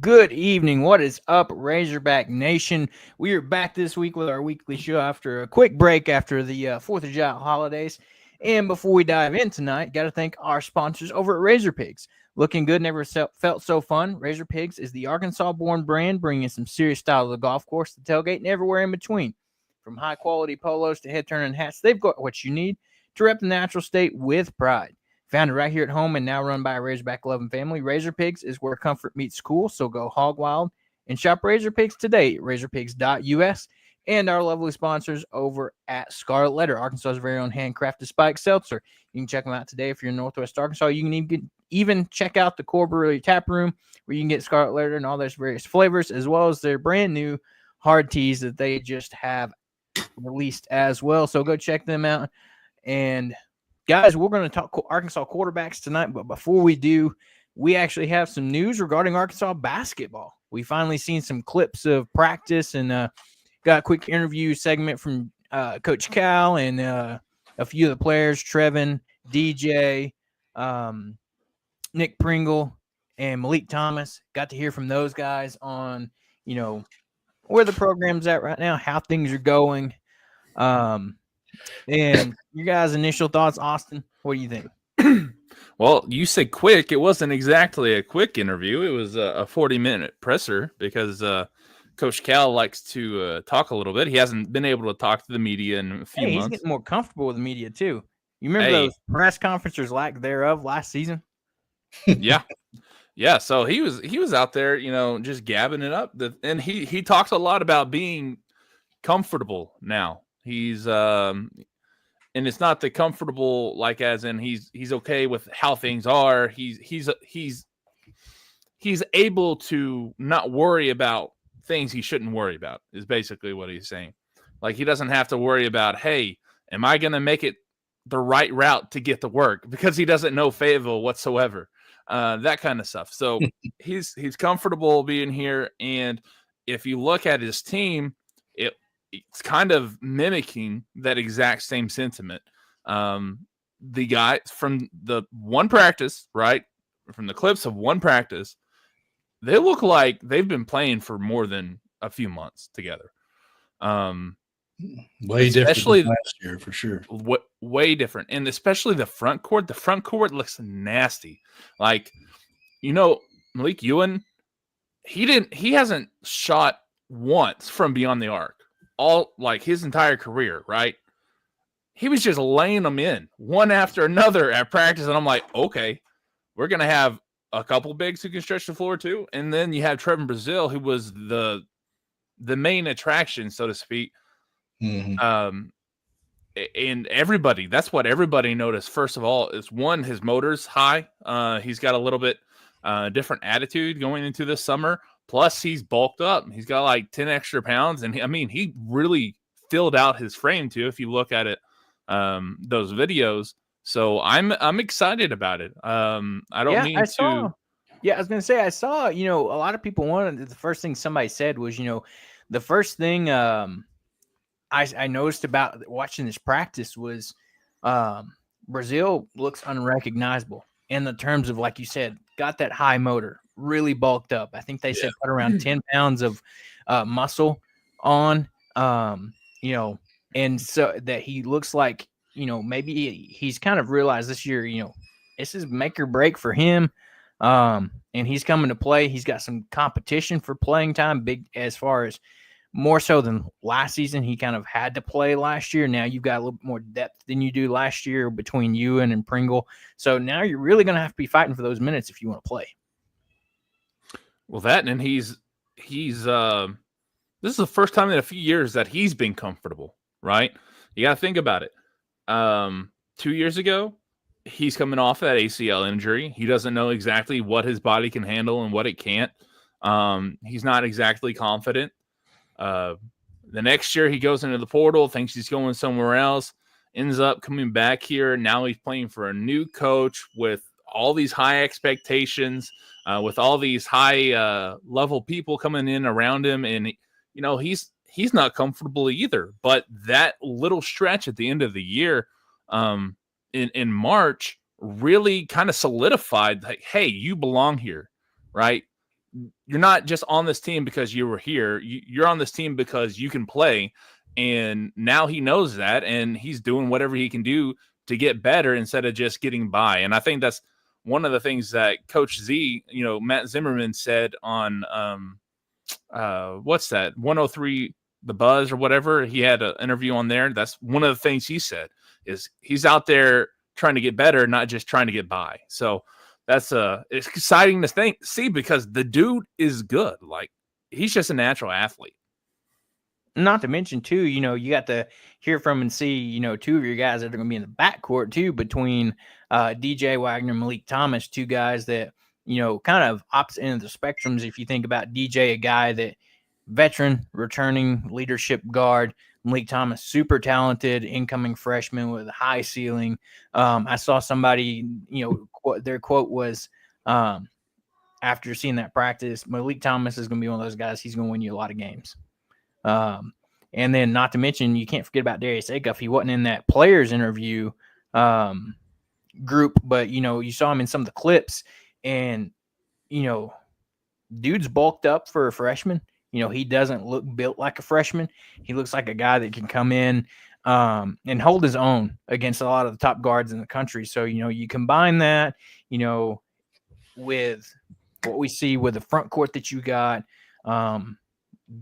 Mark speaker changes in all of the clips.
Speaker 1: Good evening. What is up, Razorback Nation? We are back this week with our weekly show after a quick break after the 4th of July holidays. And before we dive in tonight, got to thank our sponsors over at Razor Pigs. Looking good, never felt so fun. Razor Pigs is the Arkansas-born brand, bringing some serious style to the golf course, the tailgate, and everywhere in between. From high-quality polos to head-turning hats, they've got what you need to rep the natural state with pride. Founded right here at home and now run by a Razorback-loving family, Razor Pigs is where comfort meets cool, so go hog wild and shop Razor Pigs today at razorpigs.us. And our lovely sponsors over at Scarlet Letter, Arkansas's very own handcrafted spike seltzer. You can check them out today if you're in Northwest Arkansas. You can even check out the Core Brewery Tap Room where you can get Scarlet Letter and all those various flavors, as well as their brand new hard teas that they just have released as well. So go check them out. And guys, we're going to talk Arkansas quarterbacks tonight, but before we do, we actually have some news regarding Arkansas basketball. We finally seen some clips of practice and got a quick interview segment from Coach Cal and a few of the players, Trevin, DJ, Nick Pringle, and Malik Thomas. Got to hear from those guys on, where the program's at right now, how things are going. And your guys' initial thoughts, Austin, what do you think?
Speaker 2: Well, you said quick. It wasn't exactly a quick interview. It was a 40-minute presser because Coach Cal likes to talk a little bit. He hasn't been able to talk to the media in a few months.
Speaker 1: He's getting more comfortable with the media, too. You remember those press conferences lack thereof last season?
Speaker 2: Yeah. Yeah, so he was out there, just gabbing it up. And he talks a lot about being comfortable now. He's and it's not the comfortable like as in he's okay with how things are. He's able to not worry about things he shouldn't worry about is basically what he's saying. Like he doesn't have to worry about, hey, am I going to make it the right route to get to work? Because he doesn't know Fayetteville whatsoever. That kind of stuff. So he's comfortable being here. And if you look at his team, it's kind of mimicking that exact same sentiment. The guys from the one practice, right? From the clips of one practice, they look like they've been playing for more than a few months together.
Speaker 3: Way different than last year, for sure.
Speaker 2: Way different. And especially the front court. The front court looks nasty. Like, Malik Ewan, he hasn't shot once from beyond the arc. All like his entire career, right? He was just laying them in one after another at practice. And I'm like, okay, we're going to have a couple bigs who can stretch the floor too. And then you have Trevin Brazil, who was the main attraction, so to speak. Mm-hmm. And everybody, that's what everybody noticed. First of all, is one, his motor's high. He's got a little bit different attitude going into this summer. Plus, he's bulked up. He's got like 10 extra pounds. And he really filled out his frame too, if you look at it, those videos. So I'm excited about it. I was
Speaker 1: going to say, I saw, a lot of people wanted, the first thing somebody said was, the first thing I noticed about watching this practice was Brazil looks unrecognizable in the terms of, like you said, got that high motor, really bulked up. I think they said put around 10 pounds of muscle on, and so that he looks like, maybe he's kind of realized this year, this is make or break for him. And he's coming to play. He's got some competition for playing time, big as far as more so than last season. He kind of had to play last year. Now you've got a little bit more depth than you do last year between Ewan and Pringle. So now you're really going to have to be fighting for those minutes if you want to play.
Speaker 2: Well, and this is the first time in a few years that he's been comfortable, right? You got to think about it. 2 years ago, he's coming off that ACL injury. He doesn't know exactly what his body can handle and what it can't. He's not exactly confident. The next year he goes into the portal, thinks he's going somewhere else, ends up coming back here. Now he's playing for a new coach with all these high expectations, with all these high level people coming in around him. And, he's not comfortable either. But that little stretch at the end of the year in March really kind of solidified, like, hey, you belong here, right? You're not just on this team because you were here. You're on this team because you can play. And now he knows that, and he's doing whatever he can do to get better instead of just getting by. And I think that's one of the things that Coach Z, Matt Zimmerman said on what's that, 103 The Buzz or whatever. He had an interview on there. That's one of the things he said is he's out there trying to get better, not just trying to get by. So that's it's exciting to see because the dude is good. Like, he's just a natural athlete.
Speaker 1: Not to mention, too, you got to hear from and see, two of your guys that are going to be in the backcourt, too, between DJ Wagner and Malik Thomas, two guys that, kind of opposite end of the spectrums. If you think about DJ, a guy that veteran, returning leadership guard, Malik Thomas, super talented, incoming freshman with a high ceiling. I saw somebody, their quote was, after seeing that practice, Malik Thomas is going to be one of those guys, he's going to win you a lot of games. And then not to mention, you can't forget about Darius Acuff. He wasn't in that players interview group, but, you saw him in some of the clips and, dude's bulked up for a freshman. He doesn't look built like a freshman. He looks like a guy that can come in and hold his own against a lot of the top guards in the country. So, you combine that, with what we see with the front court that you got,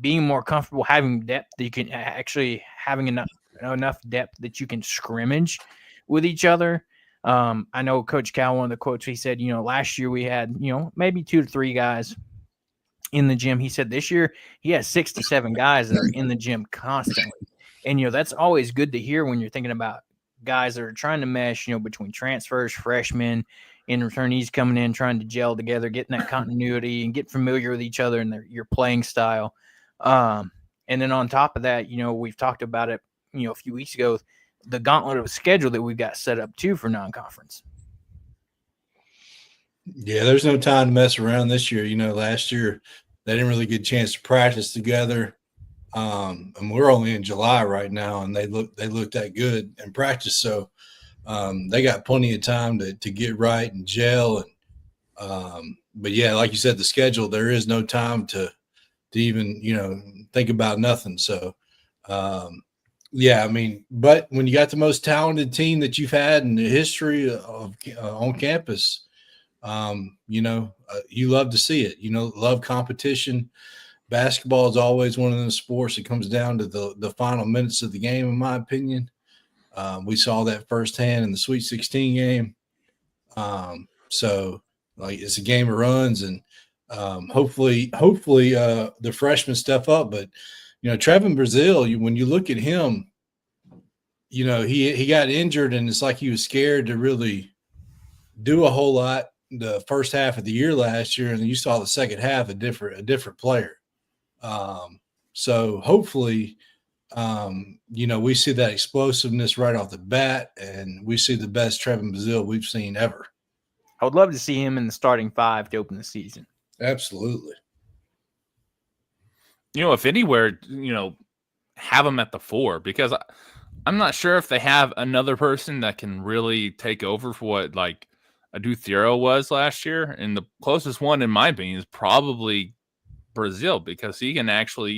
Speaker 1: being more comfortable, having depth that you can actually having enough depth that you can scrimmage with each other. I know Coach Cal, one of the quotes, he said, last year we had, maybe 2 to 3 guys in the gym. He said this year he has 6 to 7 guys that are in the gym constantly. And, that's always good to hear when you're thinking about guys that are trying to mesh, between transfers, freshmen, and returnees coming in, trying to gel together, getting that continuity and get familiar with each other and your playing style. And then on top of that, we've talked about it, a few weeks ago, the gauntlet of schedule that we've got set up too for non-conference.
Speaker 3: Yeah, there's no time to mess around this year. Last year they didn't really get a chance to practice together. And we're only in July right now, and they looked that good in practice. So they got plenty of time to get right and gel. And but yeah, like you said, the schedule, there is no time to even, think about nothing. So yeah, I mean, but when you got the most talented team that you've had in the history of on campus, you love to see it. Love competition. Basketball is always one of those sports that comes down to the final minutes of the game, in my opinion. We saw that firsthand in the Sweet 16 game. So like it's a game of runs, and hopefully the freshmen step up. But Trevin Brazile, when you look at him, he got injured, and it's like he was scared to really do a whole lot the first half of the year last year, and you saw the second half a different player. So hopefully, we see that explosiveness right off the bat, and we see the best Trevin Brazile we've seen ever.
Speaker 1: I would love to see him in the starting 5 to open the season.
Speaker 3: Absolutely.
Speaker 2: If anywhere, have him at the 4, because I'm not sure if they have another person that can really take over for what like Adu Thiero was last year. And the closest one, in my opinion, is probably Brazile, because he can actually,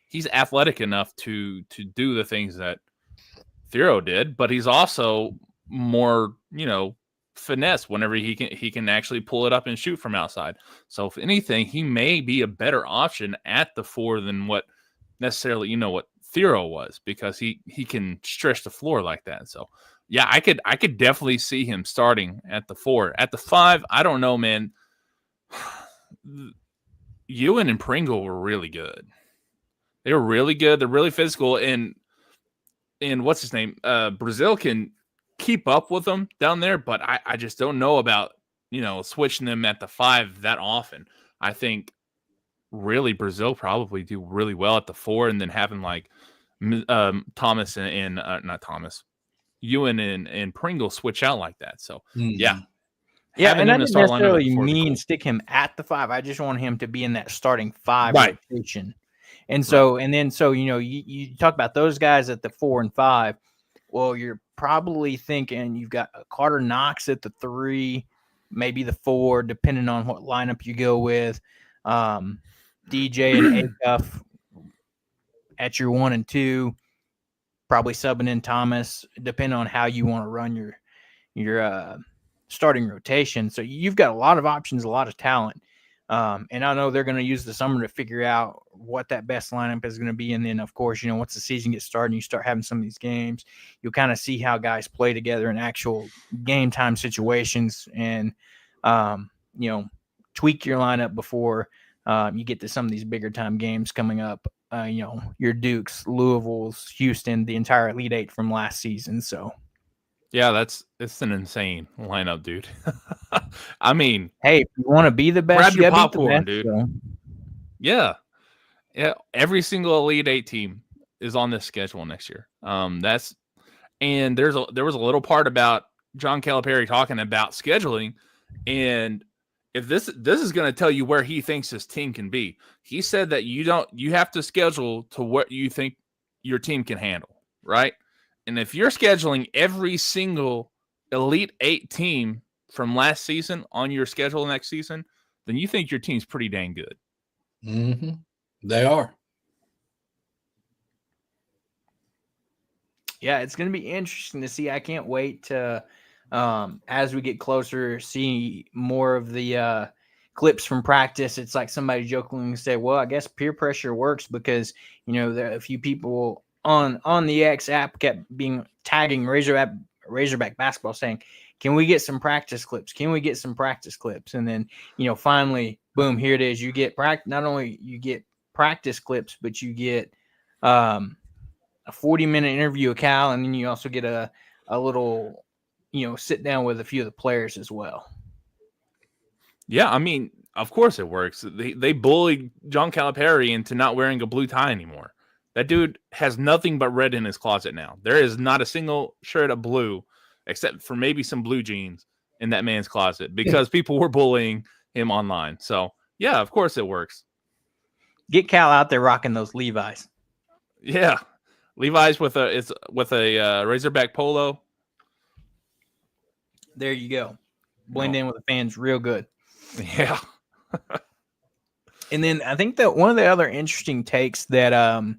Speaker 2: he's athletic enough to do the things that Thiero did, but he's also more, finesse whenever he can actually pull it up and shoot from outside. So if anything, he may be a better option at the 4 than what necessarily, what Thiero was, because he can stretch the floor like that. So yeah, I could definitely see him starting at the 4. At the 5, I don't know, man. Ewan and Pringle were really good. They were really good. They're really physical, and what's his name? Brazile can keep up with them down there, but I just don't know about switching them at the 5 that often. I think really Brazil probably do really well at the 4, and then having like Thomas and not Thomas, Ewan and Pringle switch out like that. So yeah,
Speaker 3: Mhm.
Speaker 1: Yeah,
Speaker 2: having
Speaker 1: and I
Speaker 2: him in the
Speaker 1: didn't
Speaker 2: start lineup at
Speaker 1: necessarily
Speaker 2: the 4 would be
Speaker 1: mean
Speaker 2: cool.
Speaker 1: stick him at the 5. I just want him to be in that starting 5
Speaker 2: Right.
Speaker 1: rotation. And so, you talk about those guys at the 4 and 5. Well, you're probably thinking you've got Carter Knox at the 3, maybe the 4, depending on what lineup you go with. DJ and Acuff at your 1 and 2, probably subbing in Thomas, depending on how you want to run your starting rotation. So you've got a lot of options, a lot of talent. And I know they're going to use the summer to figure out what that best lineup is going to be. And then, of course, once the season gets started and you start having some of these games, you'll kind of see how guys play together in actual game time situations and, tweak your lineup before you get to some of these bigger time games coming up. Your Dukes, Louisville's, Houston, the entire Elite Eight from last season. So,
Speaker 2: Yeah, it's an insane lineup, dude. I mean,
Speaker 1: hey, if you want to be the best,
Speaker 2: grab
Speaker 1: you
Speaker 2: your
Speaker 1: got to beat the
Speaker 2: popcorn,
Speaker 1: best.
Speaker 2: dude.
Speaker 1: So.
Speaker 2: Yeah. Every single Elite Eight team is on this schedule next year. And there was a little part about John Calipari talking about scheduling, and if this is going to tell you where he thinks his team can be. He said that you have to schedule to what you think your team can handle, right? And if you're scheduling every single Elite Eight team from last season on your schedule next season, then you think your team's pretty dang good.
Speaker 3: Mm-hmm. They are.
Speaker 1: Yeah, it's going to be interesting to see. I can't wait to, as we get closer, see more of the clips from practice. It's like somebody jokingly say, well, I guess peer pressure works because, there are a few people on the X app kept tagging Razorback basketball saying, can we get some practice clips? Can we get some practice clips? And then, finally, boom, here it is. You get not only you get practice clips, but you get a 40-minute interview with Cal, and then you also get a little, sit down with a few of the players as well.
Speaker 2: Yeah, I mean, of course it works. They bullied John Calipari into not wearing a blue tie anymore. That dude has nothing but red in his closet now. There is not a single shirt of blue, except for maybe some blue jeans in that man's closet because people were bullying him online. So, yeah, of course it works.
Speaker 1: Get Cal out there rocking those Levi's.
Speaker 2: Yeah. Levi's with a Razorback polo.
Speaker 1: There you go. Blend in with the fans real good.
Speaker 2: Yeah.
Speaker 1: And then I think that one of the other interesting takes that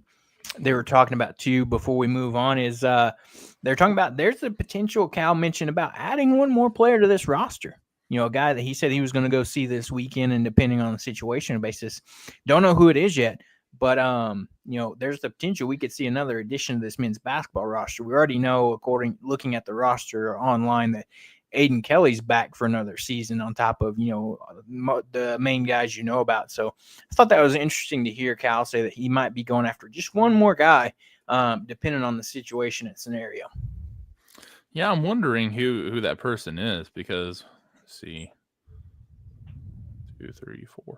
Speaker 1: they were talking about too before we move on is they're talking about there's the potential Cal mentioned about adding one more player to this roster. A guy that he said he was going to go see this weekend, and depending on the situation basis, don't know who it is yet. But, there's the potential we could see another addition to this men's basketball roster. We already know, looking at the roster online, that Aiden Kelly's back for another season on top of, the main guys about. So I thought that was interesting to hear Cal say that he might be going after just one more guy, depending on the situation and scenario.
Speaker 2: Yeah, I'm wondering who that person is because, let's see, 2, 3, 4, 5.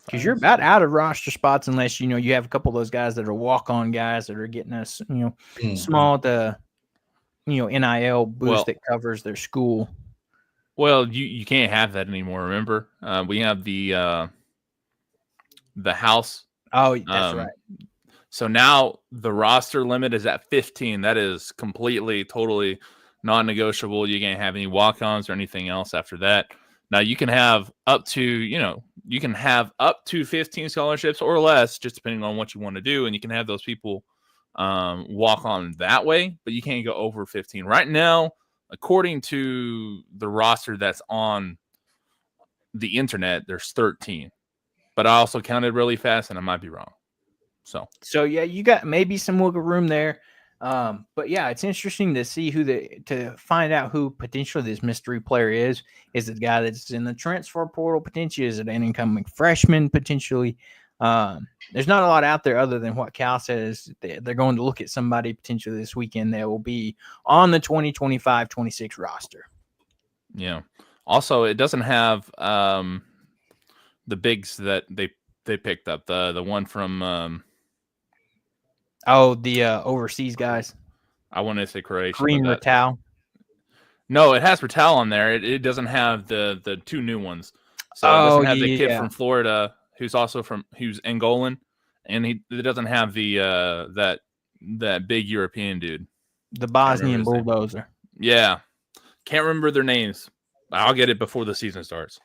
Speaker 1: Because you're about out of roster spots unless you have a couple of those guys that are walk-on guys that are getting us small to NIL boost that covers their school.
Speaker 2: Well, you can't have that anymore. Remember, we have the house.
Speaker 1: Oh, that's right.
Speaker 2: So now the roster limit is at 15. That is completely, totally non-negotiable. You can't have any walk-ons or anything else after that. Now you can have up to 15 scholarships or less, just depending on what you want to do, and you can have those people walk on that way, but you can't go over 15. Right now, according to the roster that's on the internet, there's 13. But I also counted really fast, and I might be wrong. So
Speaker 1: yeah, you got maybe some wiggle room there. But yeah, it's interesting to see to find out who potentially this mystery player is. Is it the guy that's in the transfer portal potentially? Is it an incoming freshman potentially? There's not a lot out there other than what Cal says. They're going to look at somebody potentially this weekend that will be on the 2025-26 roster.
Speaker 2: Yeah. Also, it doesn't have the bigs that they picked up. The one from
Speaker 1: the overseas guys.
Speaker 2: I want to say Croatia.
Speaker 1: Kareem
Speaker 2: But
Speaker 1: Rattal.
Speaker 2: no, it has Ratal on there. It doesn't have the two new ones. So it
Speaker 1: Oh,
Speaker 2: doesn't have the kid
Speaker 1: yeah.
Speaker 2: from Florida who's Angolan, and it doesn't have the that big European dude.
Speaker 1: The Bosnian
Speaker 2: his name.
Speaker 1: bulldozer.
Speaker 2: Yeah, can't remember their names. I'll get it before the season starts.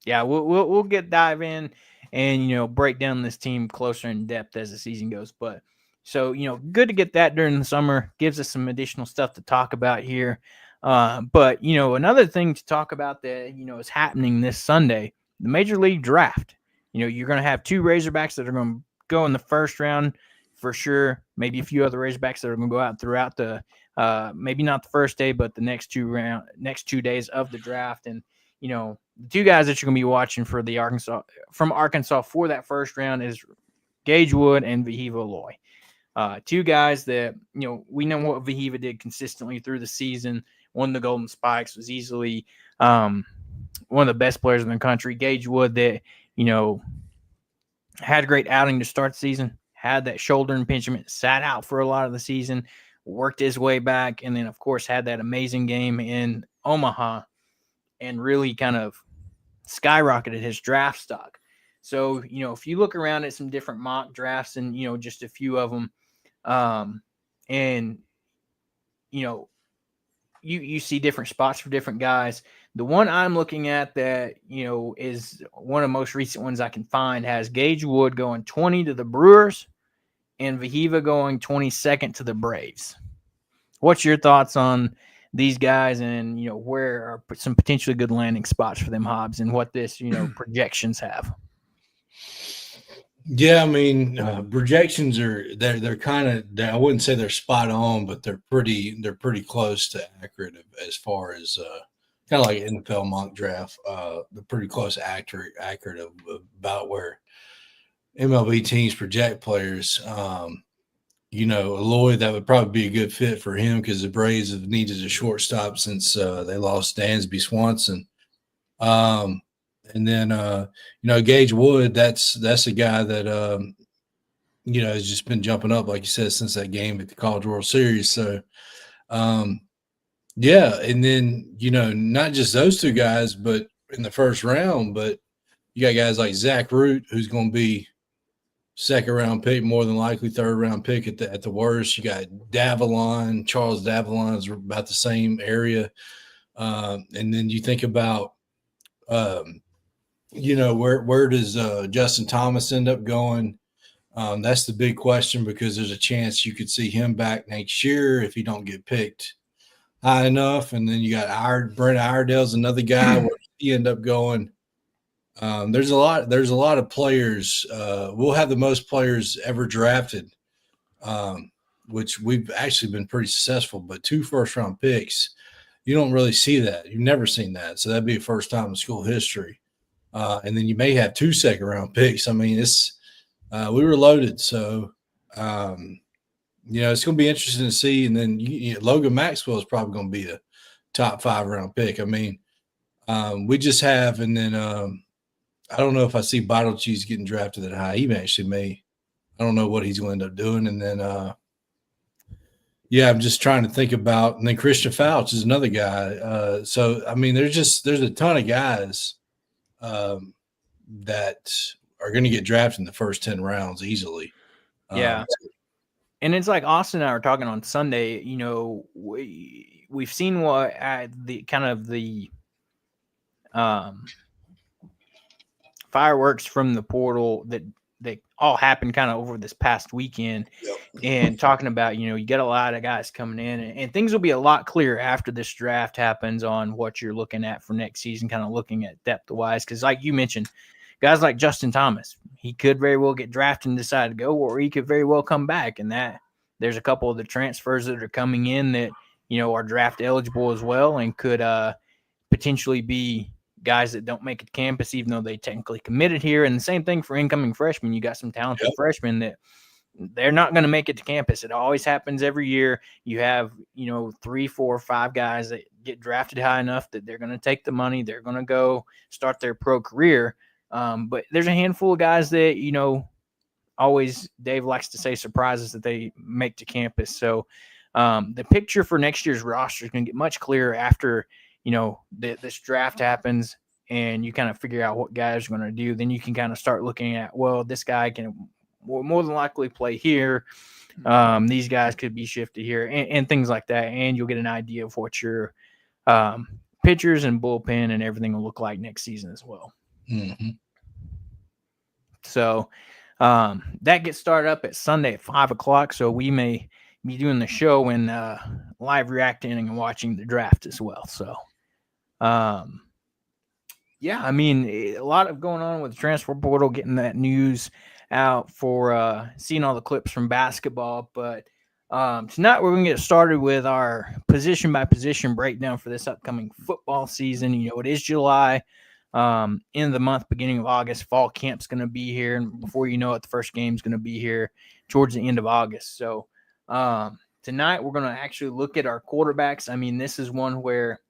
Speaker 1: Yeah, we'll dive in and break down this team closer in depth as the season goes. But so good to get that during the summer. Gives us some additional stuff to talk about here. But another thing to talk about that is happening this Sunday, the Major League Draft. You're going to have 2 Razorbacks that are going to go in the first round for sure. Maybe a few other Razorbacks that are going to go out throughout the maybe not the first day, but the next 2 days of the draft. And the 2 guys that you're going to be watching for Arkansas for that first round is Gage Wood and Vahiva Loy. 2 guys that, we know what Vahiva did consistently through the season. Won the Golden Spikes, was easily one of the best players in the country. Gage Wood that, had a great outing to start the season, had that shoulder impingement, sat out for a lot of the season, worked his way back, and then, of course, had that amazing game in Omaha and really kind of skyrocketed his draft stock. So, if you look around at some different mock drafts and, just a few of them, and, you see different spots for different guys. The one I'm looking at that, is one of the most recent ones I can find has Gage Wood going 20 to the Brewers and Vahiva going 22nd to the Braves. What's your thoughts on these guys and, where are some potentially good landing spots for them, Hobbs, and what this, projections have?
Speaker 3: Yeah, I mean, projections they're kind of, I wouldn't say they're spot on, but they're pretty close to accurate as far as kind of like NFL mock draft. They're pretty close accurate of about where MLB teams project players. Lloyd, that would probably be a good fit for him because the Braves have needed a shortstop since they lost Dansby Swanson. And then, Gage Wood, that's a guy that, has just been jumping up, like you said, since that game at the College World Series. So, yeah. And then, not just those 2 guys, but in the first round, but you got guys like Zach Root, who's going to be 2nd round pick, more than likely 3rd round pick at the worst. You got Charles Davalon is about the same area. And then you think about, where does Justin Thomas end up going? That's the big question because there's a chance you could see him back next year if he don't get picked high enough. And then you got Brent Iredale's another guy where he end up going. There's a lot of players. We'll have the most players ever drafted, which we've actually been pretty successful. But 2 first-round picks, you don't really see that. You've never seen that. So that'd be a first time in school history. And then you may have 2 second-round picks. I mean, we were loaded. So, it's going to be interesting to see. And then Logan Maxwell is probably going to be a top 5-round pick. I mean, we just have, and then I don't know if I see Bottle Cheese getting drafted that high. He actually may. I don't know what he's going to end up doing. And then, I'm just trying to think about, and then Christian Fouch is another guy. So, I mean, there's a ton of guys that are going to get drafted in the first 10 rounds easily.
Speaker 1: Yeah. And it's like Austin and I were talking on Sunday, we've seen what the kind of the fireworks from the portal that all happened kind of over this past weekend.
Speaker 3: Yep.
Speaker 1: And talking about, you get a lot of guys coming in and things will be a lot clearer after this draft happens on what you're looking at for next season, kind of looking at depth wise. Cause like you mentioned, guys like Justin Thomas, he could very well get drafted and decide to go, or he could very well come back. And that there's a couple of the transfers that are coming in that, are draft eligible as well and could potentially be guys that don't make it to campus, even though they technically committed here. And the same thing for incoming freshmen. You got some talented freshmen that they're not going to make it to campus. It always happens every year. You have, 3, 4, 5 guys that get drafted high enough that they're going to take the money. They're going to go start their pro career. But there's a handful of guys that, always Dave likes to say surprises that they make to campus. So the picture for next year's roster is going to get much clearer after, this draft happens and you kind of figure out what guys are going to do. Then you can kind of start looking at, well, this guy can more than likely play here. These guys could be shifted here and things like that. And you'll get an idea of what your pitchers and bullpen and everything will look like next season as well.
Speaker 3: Mm-hmm.
Speaker 1: So that gets started up at Sunday at 5:00. So we may be doing the show and live reacting and watching the draft as well. So, yeah, I mean, a lot of going on with the transfer portal, getting that news out for seeing all the clips from basketball. But tonight we're going to get started with our position by position breakdown for this upcoming football season. It is July. End of the month, beginning of August, fall camp's going to be here. And before you know it, the first game's going to be here towards the end of August. So tonight we're going to actually look at our quarterbacks. I mean, this is one where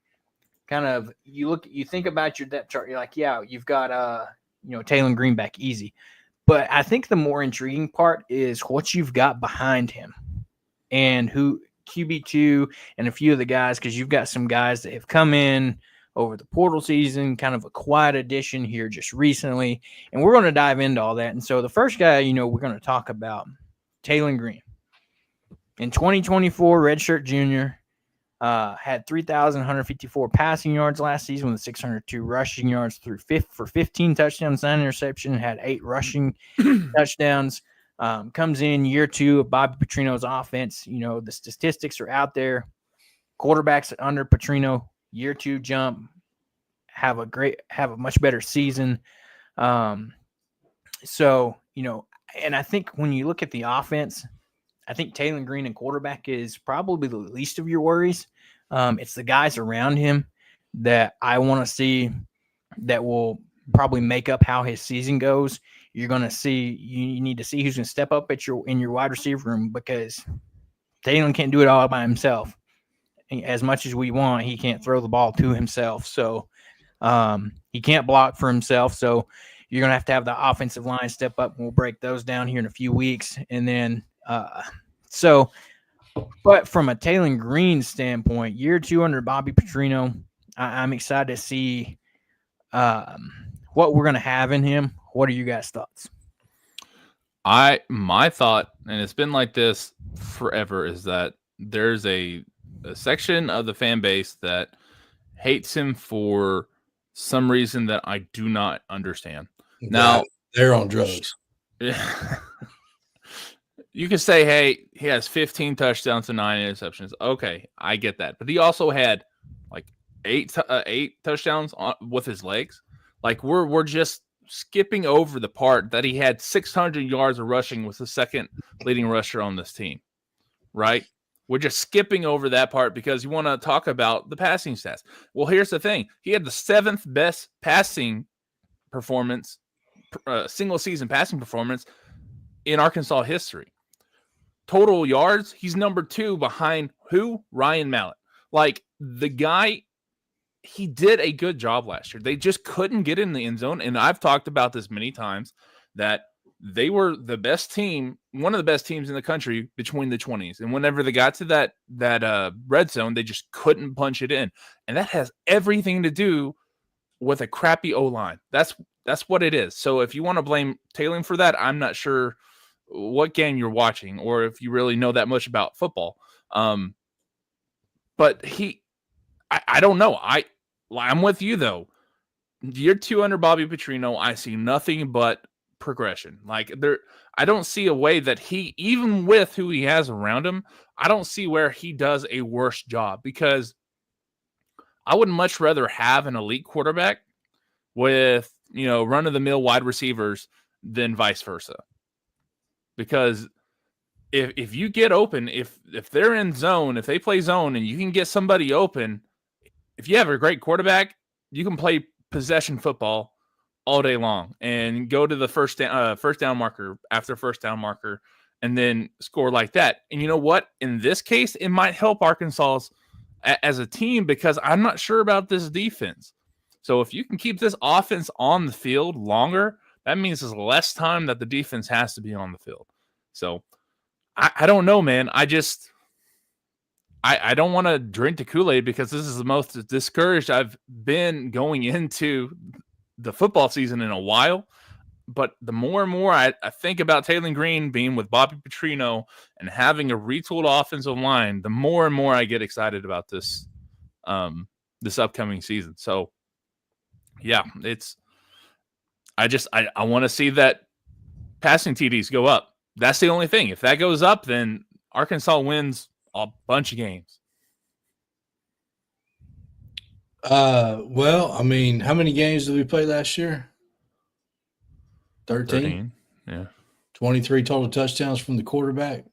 Speaker 1: kind of you think about your depth chart. You're like, yeah, you've got, Taylor Greenback easy. But I think the more intriguing part is what you've got behind him and who QB2 and a few of the guys, because you've got some guys that have come in over the portal season, kind of a quiet addition here just recently. And we're going to dive into all that. And so the first guy, we're going to talk about Taylor Green. In 2024, redshirt junior, had 3,154 passing yards last season with 602 rushing yards for 15 touchdowns, 9 interceptions, had 8 rushing touchdowns. Comes in year 2 of Bobby Petrino's offense. The statistics are out there. Quarterbacks under Petrino, year 2 jump, have a much better season. So, and I think when you look at the offense, I think Taylor Green and quarterback is probably the least of your worries. It's the guys around him that I want to see that will probably make up how his season goes. You're going to see, you need to see who's going to step up in your wide receiver room, because Taylor can't do it all by himself. As much as we want, he can't throw the ball to himself. So he can't block for himself. So you're going to have the offensive line step up, and we'll break those down here in a few weeks. And then, but from a Taylor Green standpoint, year 2 under Bobby Petrino, I'm excited to see what we're going to have in him. What are you guys' thoughts?
Speaker 2: My thought, and it's been like this forever, is that there's a section of the fan base that hates him for some reason that I do not understand. Now
Speaker 3: they're on drugs.
Speaker 2: Yeah. You could say, hey, he has 15 touchdowns and 9 interceptions. Okay, I get that. But he also had like 8 touchdowns with his legs. Like we're just skipping over the part that he had 600 yards of rushing, was the second leading rusher on this team, right? We're just skipping over that part because you want to talk about the passing stats. Well, here's the thing. He had the 7th best passing performance, single season passing performance in Arkansas history. Total yards, he's number 2 behind who? Ryan Mallett. Like, the guy, he did a good job last year. They just couldn't get in the end zone. And I've talked about this many times, that they were the best team, one of the best teams in the country between the 20s. And whenever they got to that red zone, they just couldn't punch it in. And that has everything to do with a crappy O-line. That's what it is. So if you want to blame Taylor for that, I'm not sure what game you're watching or if you really know that much about football. But I don't know. I'm with you though. Year 2 under Bobby Petrino, I see nothing but progression. Like I don't see a way that he, even with who he has around him, I don't see where he does a worse job, because I would much rather have an elite quarterback with, run-of-the-mill wide receivers than vice versa. Because if you get open, if they're in zone, if they play zone and you can get somebody open, if you have a great quarterback, you can play possession football all day long and go to the first down marker after first down marker and then score like that. And you know what? In this case, it might help Arkansas's as a team because I'm not sure about this defense. So if you can keep this offense on the field longer, that means there's less time that the defense has to be on the field. So I don't know, man. I don't want to drink the Kool-Aid because this is the most discouraged I've been going into the football season in a while. But the more and more I think about Taylor Green being with Bobby Petrino and having a retooled offensive line, the more and more I get excited about this this upcoming season. So, yeah, I want to see that passing TDs go up. That's the only thing. If that goes up, then Arkansas wins a bunch of games.
Speaker 3: Well, I mean, how many games did we play last year? 13?
Speaker 2: Yeah.
Speaker 3: 23 total touchdowns from the quarterback.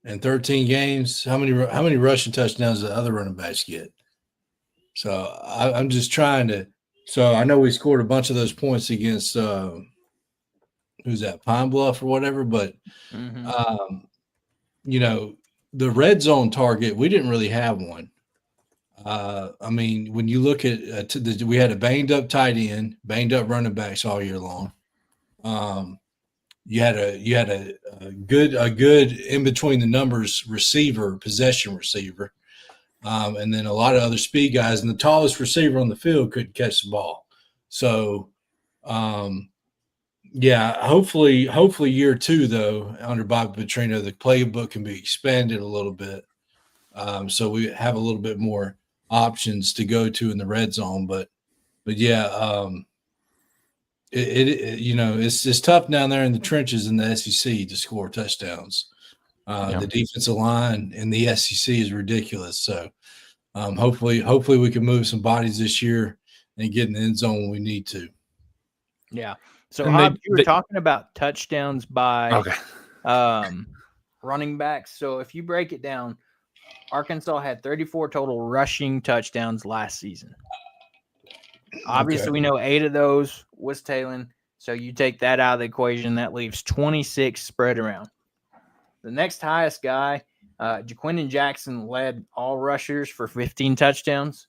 Speaker 3: And 13 games. How many rushing touchdowns did the other running backs get? So I'm just trying to. So I know we scored a bunch of those points against who's that, Pine Bluff or whatever. But you know, the red zone target, we didn't really have one. I mean, when you look at we had a banged up tight end, banged up running backs all year long. You had a good in between the numbers receiver, possession receiver, and then a lot of other speed guys. And the tallest receiver on the field couldn't catch the ball. So, yeah, hopefully year 2 though under Bobby Petrino, the playbook can be expanded a little bit, so we have a little bit more options to go to in the red zone. But yeah, it's tough down there in the trenches in the SEC to score touchdowns. The defensive line in the SEC is ridiculous. So hopefully we can move some bodies this year and get in the end zone when we need to.
Speaker 1: Yeah. So Hobbs, you were talking about touchdowns by running backs. So if you break it down, Arkansas had 34 total rushing touchdowns last season. Obviously, we know 8 of those was Taylor. So you take that out of the equation, that leaves 26 spread around. The next highest guy, Jaquindon Jackson, led all rushers for 15 touchdowns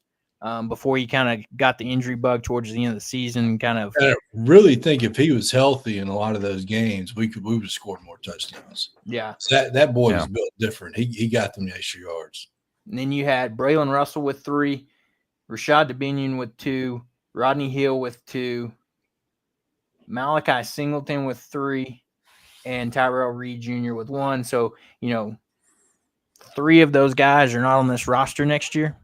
Speaker 1: before he kind of got the injury bug towards the end of the season. I
Speaker 3: really think if he was healthy in a lot of those games, we would have scored more touchdowns.
Speaker 1: Yeah.
Speaker 3: So that boy is built different. He got them extra yards.
Speaker 1: And then you had Braylon Russell with 3, Rashad Dubinion with 2, Rodney Hill with 2, Malachi Singleton with 3, and Tyrell Reed Jr. with 1. So, 3 of those guys are not on this roster next year.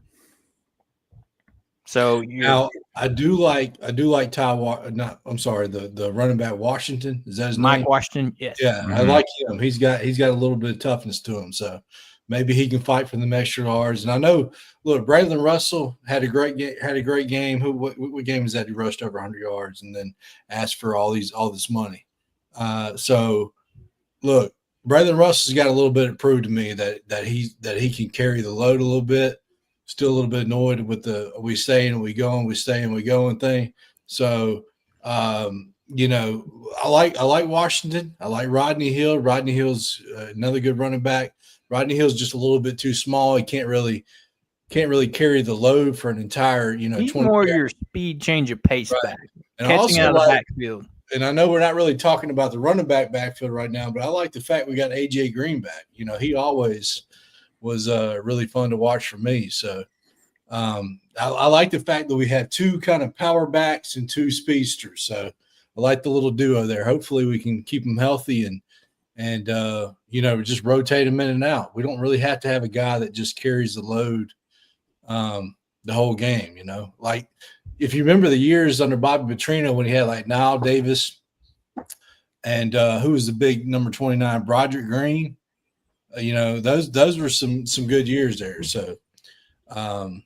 Speaker 1: So
Speaker 3: now I do like the running back Washington. Is that his
Speaker 1: Mike
Speaker 3: name?
Speaker 1: Washington? Yes.
Speaker 3: Yeah, I like him. He's got a little bit of toughness to him. So maybe he can fight for them extra yards. And I know, look, Braylon Russell had a great game. What game was that? He rushed over 100 yards and then asked for all this money. So look, Braylon Russell's got a little bit to prove to me that he can carry the load a little bit. Still a little bit annoyed with the we stay and we go and we stay and we go and thing. So I like Washington. I like Rodney Hill. Rodney Hill's another good running back. Rodney Hill's just a little bit too small. He can't really carry the load for an entire,
Speaker 1: he's
Speaker 3: 20
Speaker 1: more your speed change of pace back.
Speaker 3: And
Speaker 1: catching out of the backfield.
Speaker 3: And I know we're not really talking about the running back backfield right now, but I like the fact we got AJ Green back. He always was really fun to watch for me. So I like the fact that we have 2 kind of power backs and 2 speedsters. So I like the little duo there. Hopefully we can keep them healthy and just rotate them in and out. We don't really have to have a guy that just carries the load the whole game, Like if you remember the years under Bobby Petrino when he had like Nile Davis and who was the big number 29, Broderick Green. Those were some good years there. So, I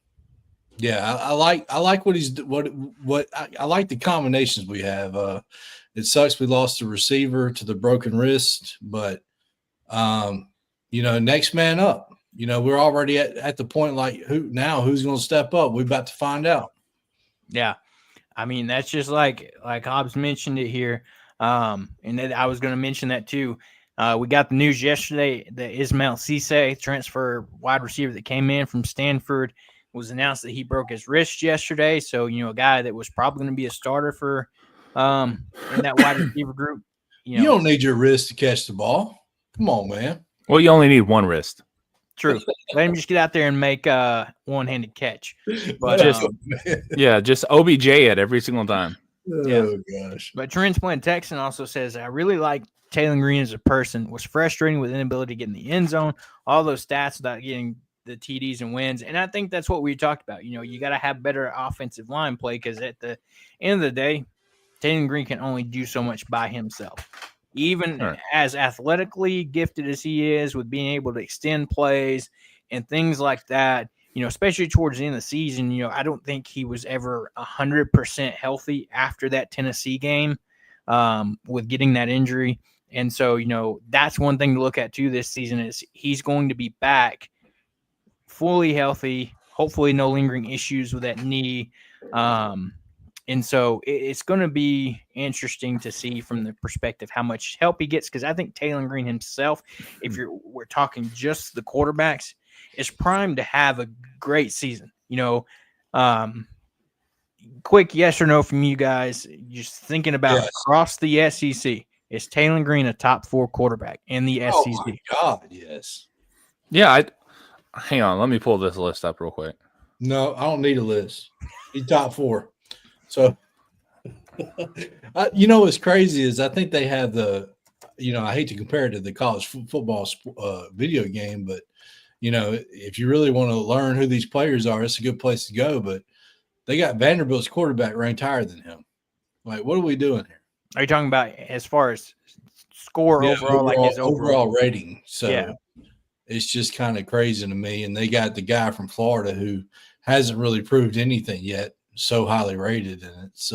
Speaker 3: like what I like the combinations we have. It sucks we lost the receiver to the broken wrist, but next man up. We're already at the point like who's going to step up? We're about to find out.
Speaker 1: Yeah, I mean that's just like Hobbs mentioned it here, and then I was going to mention that too. We got the news yesterday that Ismail Cisse, transfer wide receiver that came in from Stanford, was announced that he broke his wrist yesterday. So, a guy that was probably going to be a starter for in that wide receiver group.
Speaker 3: You don't need your wrist to catch the ball. Come on, man.
Speaker 2: Well, you only need one wrist.
Speaker 1: True. Let him just get out there and make a one-handed catch. But
Speaker 2: just OBJ it every single time.
Speaker 3: Oh, gosh.
Speaker 1: But Transplant Texan also says, I really like Taylor Green as a person. Was frustrating with inability to get in the end zone. All those stats without getting the TDs and wins. And I think that's what we talked about. You got to have better offensive line play because at the end of the day, Taylor Green can only do so much by himself. Even as athletically gifted as he is with being able to extend plays and things like that, especially towards the end of the season, I don't think he was ever 100% healthy after that Tennessee game with getting that injury. And so, that's one thing to look at too this season is he's going to be back fully healthy, hopefully no lingering issues with that knee. And so it's going to be interesting to see from the perspective how much help he gets, because I think Taylor Green himself, if we're talking just the quarterbacks, is primed to have a great season. Quick yes or no from you guys, just thinking about across the SEC, is Taylor Green a top 4 quarterback in the SEC?
Speaker 3: Oh, my God, yes.
Speaker 2: Yeah, hang on. Let me pull this list up real quick.
Speaker 3: No, I don't need a list. He's top 4. So, what's crazy is I think they have I hate to compare it to the college football video game, but, if you really want to learn who these players are, it's a good place to go. But they got Vanderbilt's quarterback ranked higher than him. Like, what are we doing here?
Speaker 1: Are you talking about as far as score overall, like his
Speaker 3: overall rating? So it's just kind of crazy to me. And they got the guy from Florida who hasn't really proved anything yet, so highly rated, and it's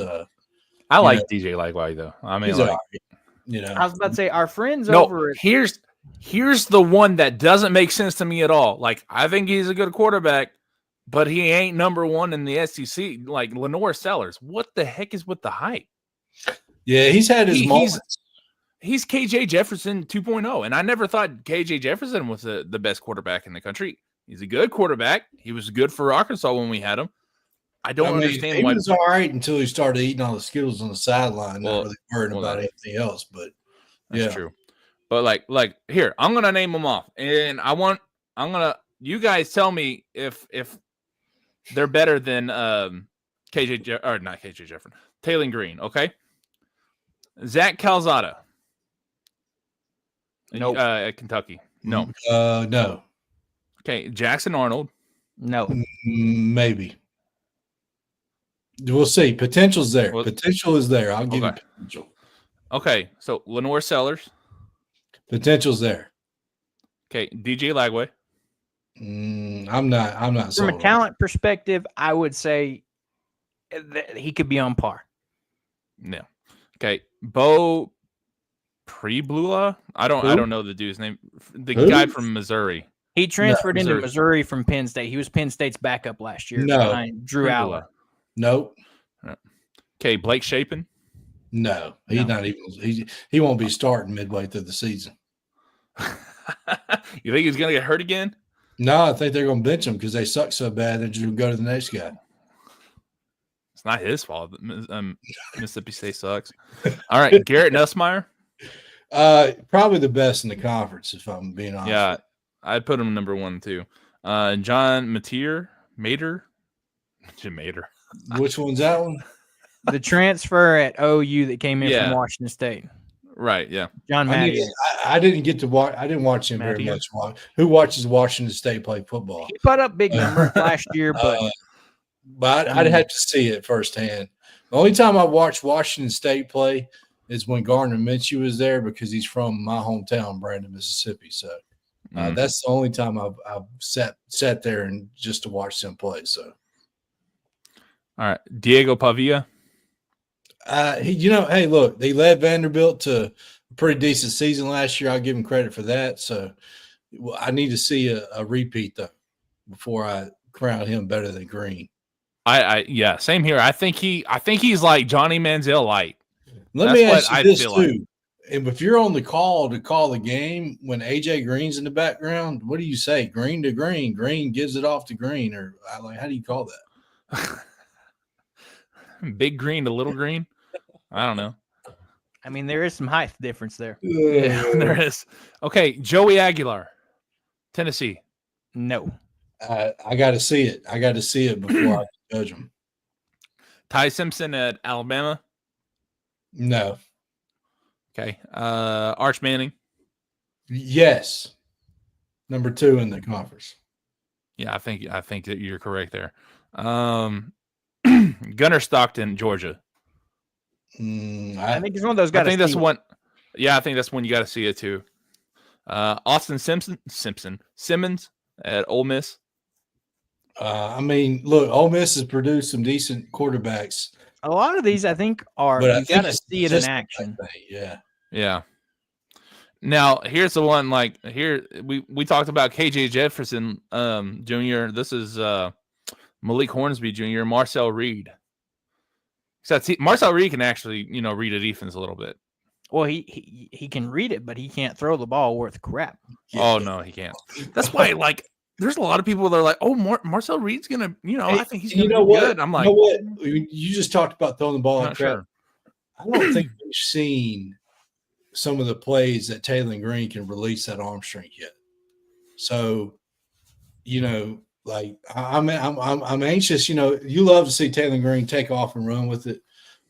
Speaker 2: I like DJ Lightway though. I mean,
Speaker 3: I
Speaker 1: was about to say our friends over at
Speaker 2: here's the one that doesn't make sense to me at all. Like, I think he's a good quarterback, but he ain't number 1 in the SEC. Like Lenore Sellers, what the heck is with the hype?
Speaker 3: Yeah, he's had his moments.
Speaker 2: He's KJ Jefferson 2.0, and I never thought KJ Jefferson was the best quarterback in the country. He's a good quarterback. He was good for Arkansas when we had him. I don't understand why.
Speaker 3: He was all right until he started eating all the Skittles on the sideline, not really worrying about anything else. But
Speaker 2: that's true. But like here, I'm gonna name them off, and you guys tell me if they're better than not KJ Jefferson, Taylor Green. Okay, Zach Calzada.
Speaker 1: Nope.
Speaker 2: At Kentucky. No.
Speaker 3: No.
Speaker 2: Okay, Jackson Arnold.
Speaker 1: No.
Speaker 3: Maybe. We'll see. Potential's there. Potential is there. I'll give you potential.
Speaker 2: Okay, so Lenore Sellers.
Speaker 3: Potential's there.
Speaker 2: Okay, DJ Lagway.
Speaker 3: I'm not.
Speaker 1: From a talent perspective, I would say that he could be on par.
Speaker 2: No. Okay, Bo Preblula. I don't know the dude's name. The guy from Missouri.
Speaker 1: He transferred into Missouri from Penn State. He was Penn State's backup last year behind Drew Allen.
Speaker 3: Nope.
Speaker 2: Okay, Blake Shapen.
Speaker 3: No, he's not even. He won't be starting midway through the season.
Speaker 2: You think he's going to get hurt again?
Speaker 3: No, I think they're going to bench him because they suck so bad. They're just going to go to the next guy.
Speaker 2: It's not his fault. Mississippi State sucks. All right, Garrett Nussmeier.
Speaker 3: Probably the best in the conference, if I'm being honest.
Speaker 2: Yeah, I'd put him number 1 too. John Mater. Jim Mater.
Speaker 3: Which one's that one?
Speaker 1: The transfer at OU that came in from Washington State.
Speaker 2: Right, yeah.
Speaker 1: John Matty.
Speaker 3: I didn't get to watch. I didn't watch him very much. Who watches Washington State play football?
Speaker 1: He put up big numbers last year,
Speaker 3: but I'd have to see it firsthand. The only time I watched Washington State play is when Gardner Minshew was there because he's from my hometown, Brandon, Mississippi. So that's the only time I've sat there and just to watch them play. So,
Speaker 2: all right, Diego Pavia.
Speaker 3: Hey, look, they led Vanderbilt to a pretty decent season last year. I'll give him credit for that. So, I need to see a repeat though before I crown him better than Green.
Speaker 2: Yeah, same here. I think he's like Johnny Manziel light.
Speaker 3: Let me ask you this too. if you're on the call to call the game when AJ Green's in the background, what do you say? Green to Green. Green gives it off to Green, or like how do you call that?
Speaker 2: Big green to little green. I don't know.
Speaker 1: I mean, there is some height difference there.
Speaker 2: Yeah, there is. Okay, Joey Aguilar, Tennessee.
Speaker 1: No.
Speaker 3: I got to see it. I got to see it before I judge him.
Speaker 2: Ty Simpson at Alabama.
Speaker 3: No.
Speaker 2: Okay. Arch Manning.
Speaker 3: Yes. Number 2 in the conference.
Speaker 2: Yeah, I think that you're correct there. Gunnar Stockton, Georgia.
Speaker 1: I think it's one of those guys.
Speaker 2: I think that's one. Yeah, I think that's one you got to see it too. Austin Simmons at Ole Miss.
Speaker 3: I mean, look, Ole Miss has produced some decent quarterbacks.
Speaker 1: A lot of these, I think, are you got to see it in action.
Speaker 3: Yeah.
Speaker 2: Now, here's the one. Like here, we talked about KJ Jefferson, Jr. This is Malik Hornsby Jr. Marcel Reed. So Marcel Reed can actually, read a defense a little bit.
Speaker 1: Well, he can read it, but he can't throw the ball worth crap.
Speaker 2: Oh no, he can't. That's why, there's a lot of people that are like, "Oh, Marcel Reed's gonna, I think he's gonna be good." I'm like,
Speaker 3: you know what? You just talked about throwing the ball and crap.
Speaker 2: Sure.
Speaker 3: I don't think we've seen some of the plays that Taylor Green can release that arm strength yet. So, I'm anxious. You love to see Taylor Green take off and run with it,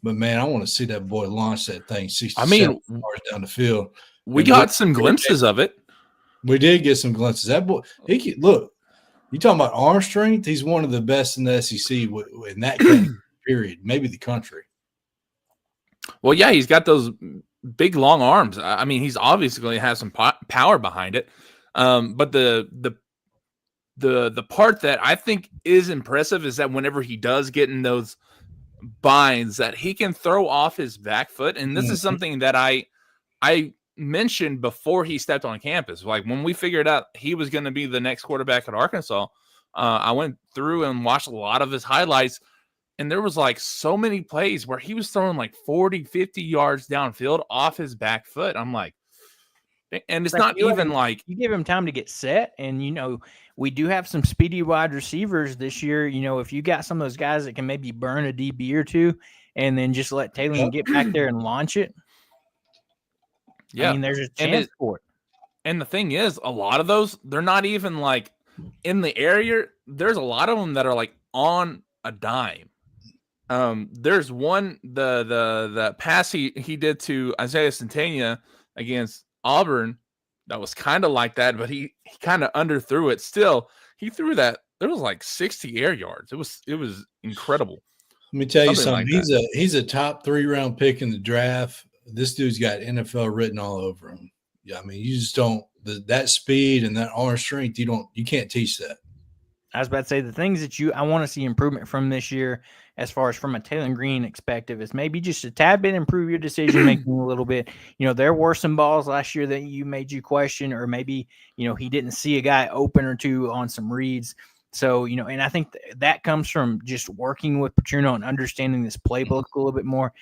Speaker 3: but man, I want to see that boy launch that thing 67 yards down the field.
Speaker 2: We got some glimpses of it.
Speaker 3: We did get some glimpses. That boy, look. You talking about arm strength? He's one of the best in the SEC in that category, period. Maybe the country.
Speaker 2: Well, yeah, he's got those big long arms. I mean, he's obviously has some power behind it. But the part that I think is impressive is that whenever he does get in those binds, that he can throw off his back foot, and this is something that I mentioned before he stepped on campus. Like when we figured out he was going to be the next quarterback at Arkansas, I went through and watched a lot of his highlights, and there was so many plays where he was throwing 40, 50 yards downfield off his back foot. I'm like, and it's not even
Speaker 1: you give him time to get set, and we do have some speedy wide receivers this year. If you got some of those guys that can maybe burn a DB or two, and then just let Taylor get back there and launch it.
Speaker 2: Yeah,
Speaker 1: I mean, there's a chance for it.
Speaker 2: And the thing is, a lot of those, they're not even in the area. There's a lot of them that are on a dime. There's one, the pass he did to Isaiah Centenia against Auburn that was kind of like that, but he kind of underthrew it. Still, he threw that. There was 60 air yards. It was incredible.
Speaker 3: Let me tell you something. He's a top 3-round pick in the draft. This dude's got NFL written all over him. Yeah, I mean, you just don't that speed and that arm strength. You can't teach that.
Speaker 1: I was about to say the things that I want to see improvement from this year, as far as from a Taylor Green perspective, is maybe just a tad bit improve your decision making a little bit. There were some balls last year that made you question, or maybe he didn't see a guy open or two on some reads. So, and I think that comes from just working with Petrino and understanding this playbook a little bit more.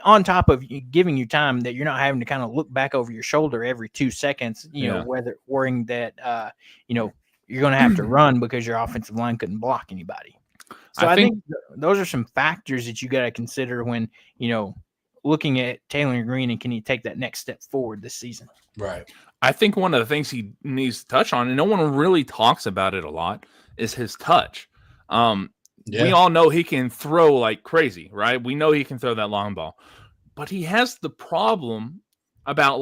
Speaker 1: On top of giving you time that you're not having to kind of look back over your shoulder every 2 seconds, whether worrying that, you're going to have to run because your offensive line couldn't block anybody. So I think those are some factors that you got to consider when, looking at Taylor Green and can he take that next step forward this season?
Speaker 3: Right.
Speaker 2: I think one of the things he needs to touch on, and no one really talks about it a lot, is his touch. We all know he can throw like crazy, right? We know he can throw that long ball, but he has the problem about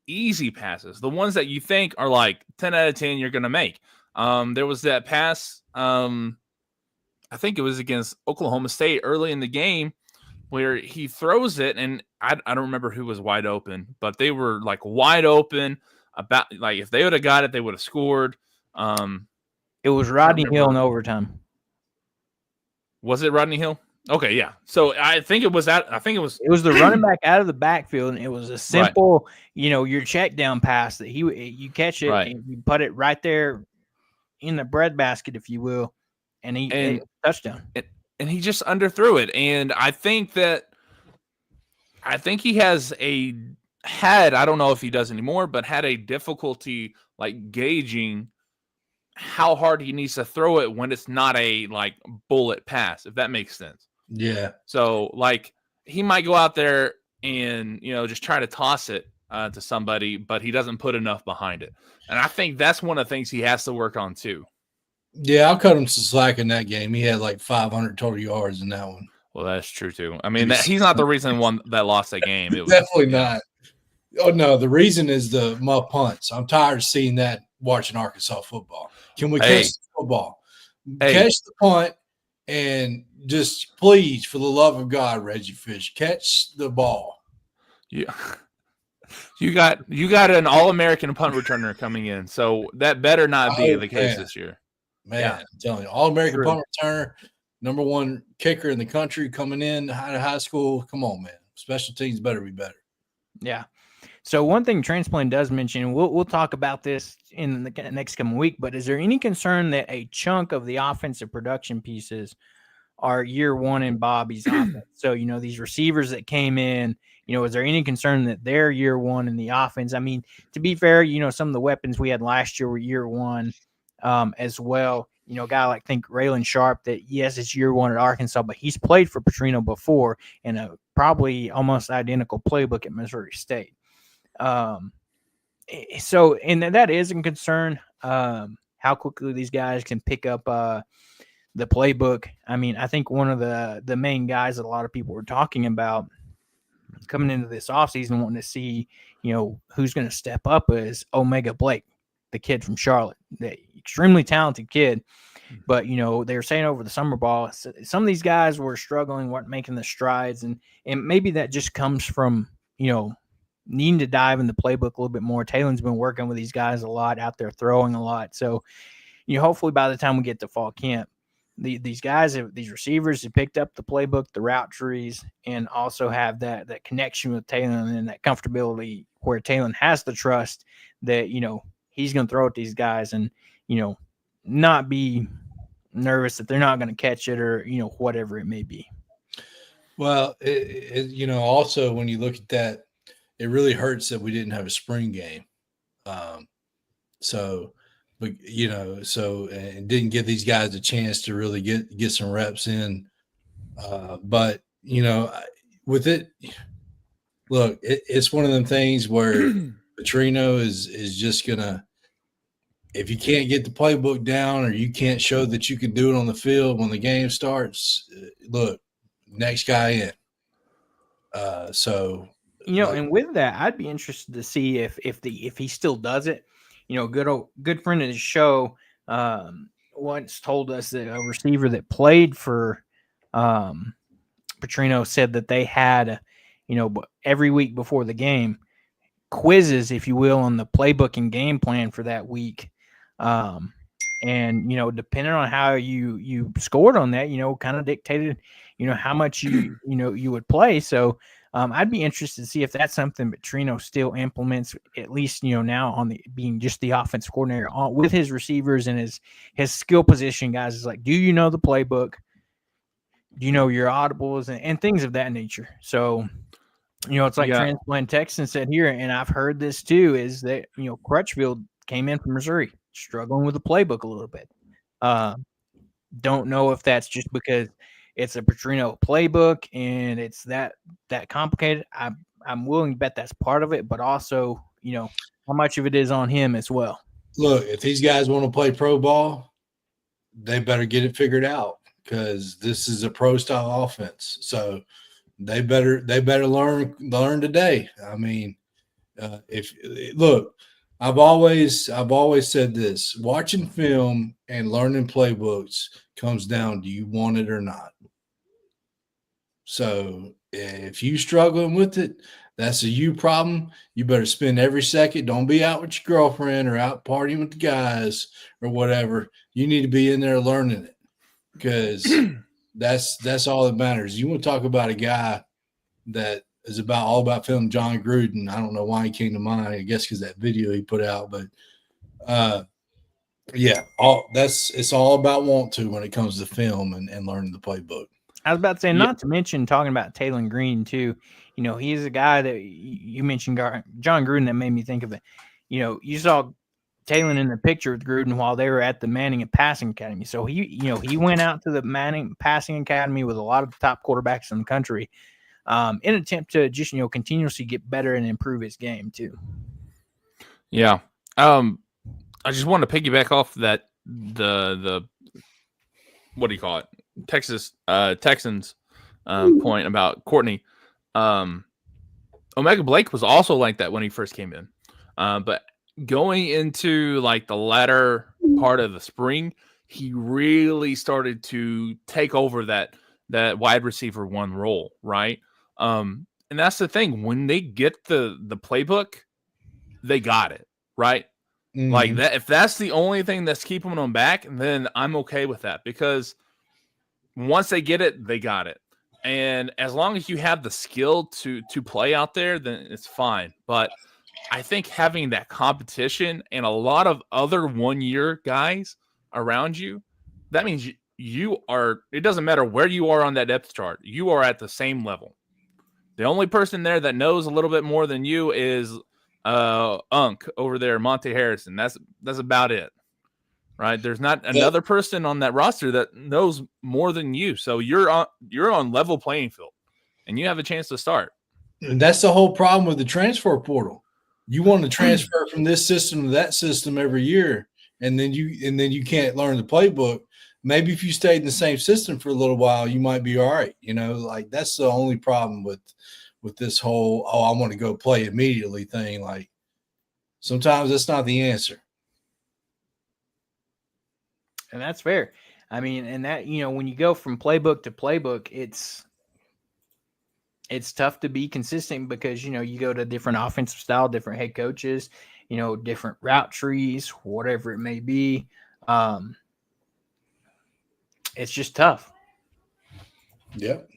Speaker 2: easy passes, the ones that you think are 10 out of 10 you're going to make. There was that pass, I think it was against Oklahoma State early in the game where he throws it, and I don't remember who was wide open, but they were wide open. About if they would have got it, they would have scored.
Speaker 1: It was Rodney Hill in overtime.
Speaker 2: Was it Rodney Hill? Okay, yeah. So I think it was that. I think it was
Speaker 1: the running back out of the backfield, and it was a simple, your check down pass that you catch it and you put it right there in the breadbasket, if you will, and touchdown.
Speaker 2: And he just underthrew it. And I think that I think he I don't know if he does anymore, but had a difficulty like gauging how hard he needs to throw it when it's not a like bullet pass, if that makes sense.
Speaker 3: Yeah.
Speaker 2: So like he might go out there and, just try to toss it to somebody, but he doesn't put enough behind it. And I think that's one of the things he has to work on too.
Speaker 3: Yeah, I'll cut him some slack in that game. He had like 500 total yards in that one.
Speaker 2: Well, that's true too. I mean, he's not the reason that lost that game. It was
Speaker 3: definitely not. Oh no, the reason is the muff punts. I'm tired of seeing that watching Arkansas football. Can we catch the football? Catch the punt and just please, for the love of God, Reggie Fish, catch the ball.
Speaker 2: Yeah. You got an All-American punt returner coming in, so that better not be the case this year.
Speaker 3: Man, I'm telling you, All-American punt returner, number one kicker in the country coming in out of high school. Come on, man. Special teams better be better.
Speaker 1: Yeah. So one thing Transplant does mention, and we'll talk about this in the next coming week, but is there any concern that a chunk of the offensive production pieces are year one in Bobby's offense? So, these receivers that came in, is there any concern that they're year one in the offense? I mean, to be fair, some of the weapons we had last year were year one as well. A guy like Raylan Sharp, that yes, it's year one at Arkansas, but he's played for Petrino before in a probably almost identical playbook at Missouri State. So, and that is a concern, how quickly these guys can pick up the playbook. I mean, I think one of the main guys that a lot of people were talking about coming into this offseason, wanting to see, who's going to step up is Omega Blake, the kid from Charlotte, the extremely talented kid. But, they were saying over the summer ball, some of these guys were struggling, weren't making the strides. And maybe that just comes from, needing to dive in the playbook a little bit more. Taylor's been working with these guys a lot, out there throwing a lot. So, hopefully by the time we get to fall camp, these guys, these receivers have picked up the playbook, the route trees, and also have that connection with Taylor and that comfortability where Taylor has the trust that, he's going to throw at these guys and, not be nervous that they're not going to catch it or, whatever it may be.
Speaker 3: Well, also when you look at that, it really hurts that we didn't have a spring game. And didn't give these guys a chance to really get some reps in. But with it, look, it's one of them things where Petrino is just gonna, if you can't get the playbook down or you can't show that you can do it on the field when the game starts, look, next guy in.
Speaker 1: And with that, I'd be interested to see if he still does it. Good friend of the show once told us that a receiver that played for Petrino said that they had, every week before the game, quizzes, if you will, on the playbook and game plan for that week. And depending on how you scored on that, kind of dictated, how much you would play. So I'd be interested to see if that's something Petrino still implements, at least, now on being just the offensive coordinator with his receivers and his skill position guys. Is like, do you know the playbook? Do you know your audibles and things of that nature? So, it's like Transplant Texan said here, and I've heard this too, is that, Crutchfield came in from Missouri, struggling with the playbook a little bit. Don't know if that's just because it's a Petrino playbook and it's that complicated. I'm willing to bet that's part of it, but also, how much of it is on him as well.
Speaker 3: Look, if these guys want to play pro ball, they better get it figured out because this is a pro style offense. So they better learn today. I mean, I've always said this: watching film and learning playbooks comes down to you want it or not. So if you struggling with it, that's a you problem. You better spend every second. Don't be out with your girlfriend or out partying with the guys or whatever. You need to be in there learning it because that's all that matters. You want to talk about a guy that is all about film, John Gruden. I don't know why he came to mind. I guess because that video he put out, but it's all about want to when it comes to film and learning the playbook.
Speaker 1: I was about to say,
Speaker 2: Yeah.
Speaker 1: not to mention talking about Taylor Green too. You know, he's a guy that you mentioned, John Gruden, that made me think of it. You know, you saw Taylor in the picture with Gruden while they were at the Manning and Passing Academy. So he went out to the Manning Passing Academy with a lot of the top quarterbacks in the country, in an attempt to just continuously get better and improve his game too.
Speaker 2: Yeah. I just want to piggyback off that the what do you call it? Texans point about Courtney. Omega Blake was also like that when he first came in. But going into like the latter part of the spring, he really started to take over that wide receiver one role, right? And that's the thing. When they get the playbook, they got it, right?
Speaker 3: Mm-hmm.
Speaker 2: Like that, if that's the only thing that's keeping them back, then I'm okay with that, because once they get it, they got it. And as long as you have the skill to play out there, then it's fine. But I think having that competition and a lot of other 1 year guys around you, that means you are, it doesn't matter where you are on that depth chart, you are at the same level. The only person there that knows a little bit more than you is Unk over there, Monte Harrison. That's about it, right? There's not another person on that roster that knows more than you. So you're on level playing field, and you have a chance to start.
Speaker 3: And that's the whole problem with the transfer portal. You want to transfer from this system to that system every year, and then you can't learn the playbook. Maybe if you stayed in the same system for a little while, you might be all right. Like that's the only problem with this whole, I want to go play immediately thing. Like sometimes that's not the answer.
Speaker 1: And that's fair. I mean, and that, when you go from playbook to playbook, it's tough to be consistent because, you go to different offensive style, different head coaches, different route trees, whatever it may be. It's just tough.
Speaker 3: Yep.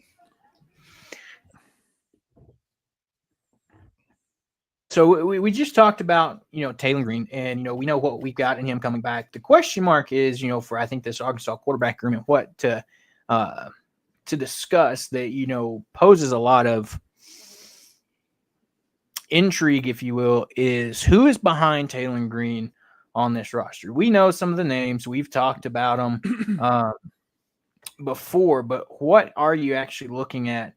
Speaker 1: So we just talked about, Taylor Green, and, we know what we've got in him coming back. The question mark is, for, I think, this Arkansas quarterback room, and what to discuss that, poses a lot of intrigue, if you will, is who is behind Taylor Green on this roster. We know some of the names. We've talked about them before, but what are you actually looking at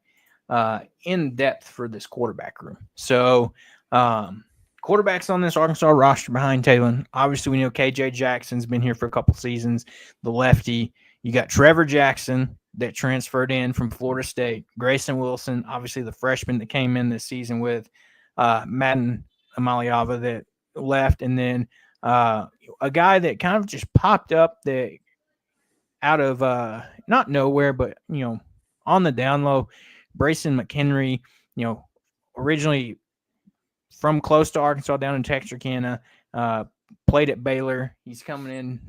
Speaker 1: in depth for this quarterback room? So quarterbacks on this Arkansas roster behind Taylor. Obviously, we know KJ Jackson's been here for a couple seasons, the lefty. You got Trevor Jackson that transferred in from Florida State. Grayson Wilson, obviously the freshman that came in this season with Madden Amaliava that left. And then a guy that kind of just popped up that out of not nowhere, but, on the down low, Brayson McHenry, originally from close to Arkansas down in Texarkana, played at Baylor. He's coming in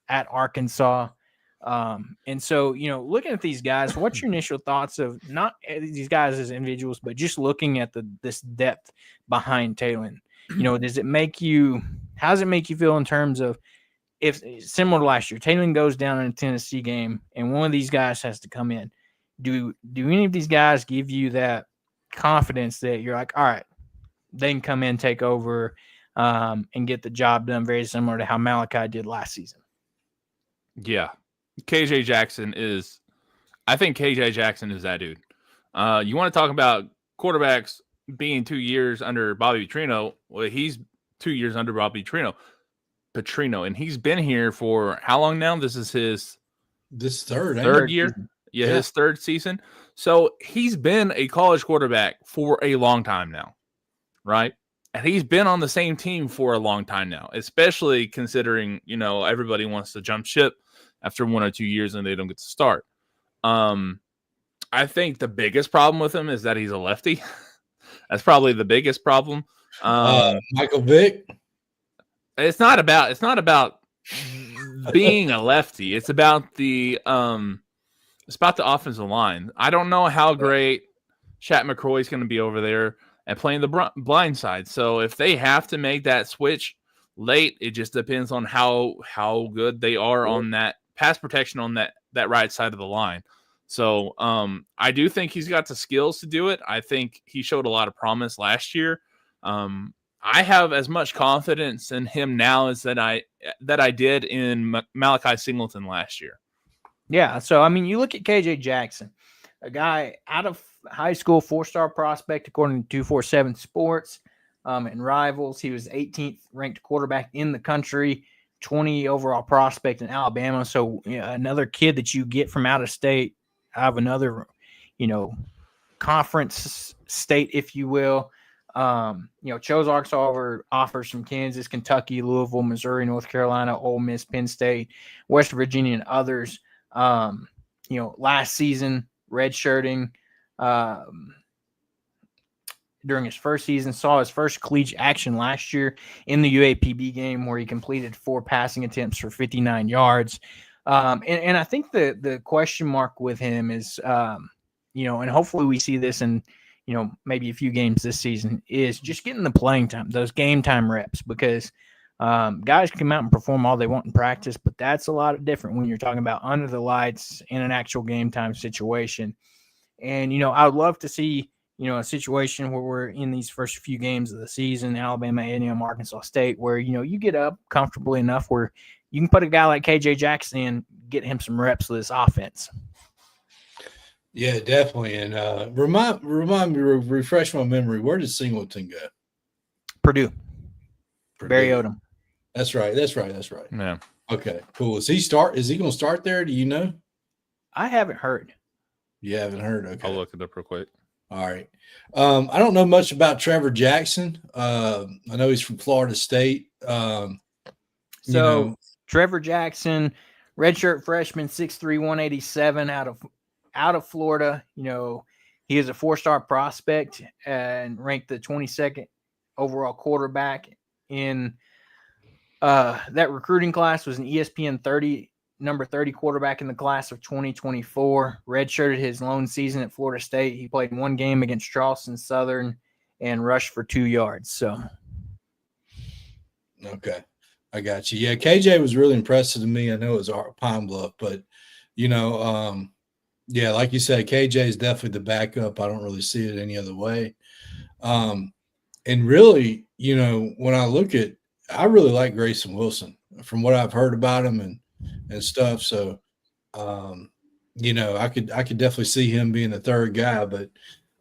Speaker 1: at Arkansas. And so, looking at these guys, what's your initial thoughts of not these guys as individuals, but just looking at this depth behind Taylor? How does it make you feel in terms of, if similar to last year, Taylor goes down in a Tennessee game and one of these guys has to come in? Do any of these guys give you that confidence that you're like, all right, they can come in, take over, and get the job done, very similar to how Malachi did last season?
Speaker 2: Yeah. KJ Jackson is that dude. You want to talk about quarterbacks being 2 years under Bobby Petrino? Well, he's 2 years under Bobby Petrino, and he's been here for how long now? This is his third year. Yeah, his third season. So he's been a college quarterback for a long time now, right? And he's been on the same team for a long time now, especially considering, everybody wants to jump ship after 1 or 2 years and they don't get to start. I think the biggest problem with him is that he's a lefty. That's probably the biggest problem.
Speaker 3: Michael Vick.
Speaker 2: It's not about being a lefty. It's about the offensive line. I don't know how great Shat McCroy is going to be over there and playing the blind side. So if they have to make that switch late, it just depends on how good they are on that pass protection on that right side of the line. So I do think he's got the skills to do it. I think he showed a lot of promise last year. I have as much confidence in him now as that I did in Malachi Singleton last year.
Speaker 1: Yeah. So, I mean, you look at KJ Jackson, a guy out of high school, 4-star prospect, according to 247 Sports and Rivals. He was 18th ranked quarterback in the country, 20 overall prospect in Alabama. So, another kid that you get from out of state, out of another, conference state, if you will. Chose Arkansas offers from Kansas, Kentucky, Louisville, Missouri, North Carolina, Ole Miss, Penn State, West Virginia, and others. Last season, redshirting during his first season, saw his first collegiate action last year in the UAPB game where he completed 4 passing attempts for 59 yards. And I think the question mark with him is, and hopefully we see this in, maybe a few games this season, is just getting the playing time, those game time reps, because guys can come out and perform all they want in practice, but that's a lot different when you're talking about under the lights in an actual game time situation. And, I would love to see, a situation where we're in these first few games of the season, Alabama, A&M, Arkansas State, where, you get up comfortably enough where you can put a guy like KJ Jackson in, get him some reps with this offense.
Speaker 3: Yeah, definitely. And remind me, refresh my memory. Where did Singleton go?
Speaker 1: Purdue. Barry Odom.
Speaker 3: That's right.
Speaker 2: Yeah.
Speaker 3: Okay, cool. Is he going to start there? Do you know?
Speaker 1: I haven't heard.
Speaker 3: You haven't heard? Okay.
Speaker 2: I'll look it up real quick.
Speaker 3: All right. I don't know much about Trevor Jackson. I know he's from Florida State.
Speaker 1: Trevor Jackson, redshirt freshman, 6'3", 187, out of Florida. He is a 4-star prospect and ranked the 22nd overall quarterback in that recruiting class. Was an ESPN number 30 quarterback in the class of 2024. Redshirted his lone season at Florida State. He played 1 game against Charleston Southern and rushed for 2 yards. So,
Speaker 3: okay, I got you. Yeah, KJ was really impressive to me. I know it was Pine Bluff, but yeah, like you said, KJ is definitely the backup. I don't really see it any other way. And really, when I look at, I really like Grayson Wilson from what I've heard about him and stuff. So, I could definitely see him being the third guy. But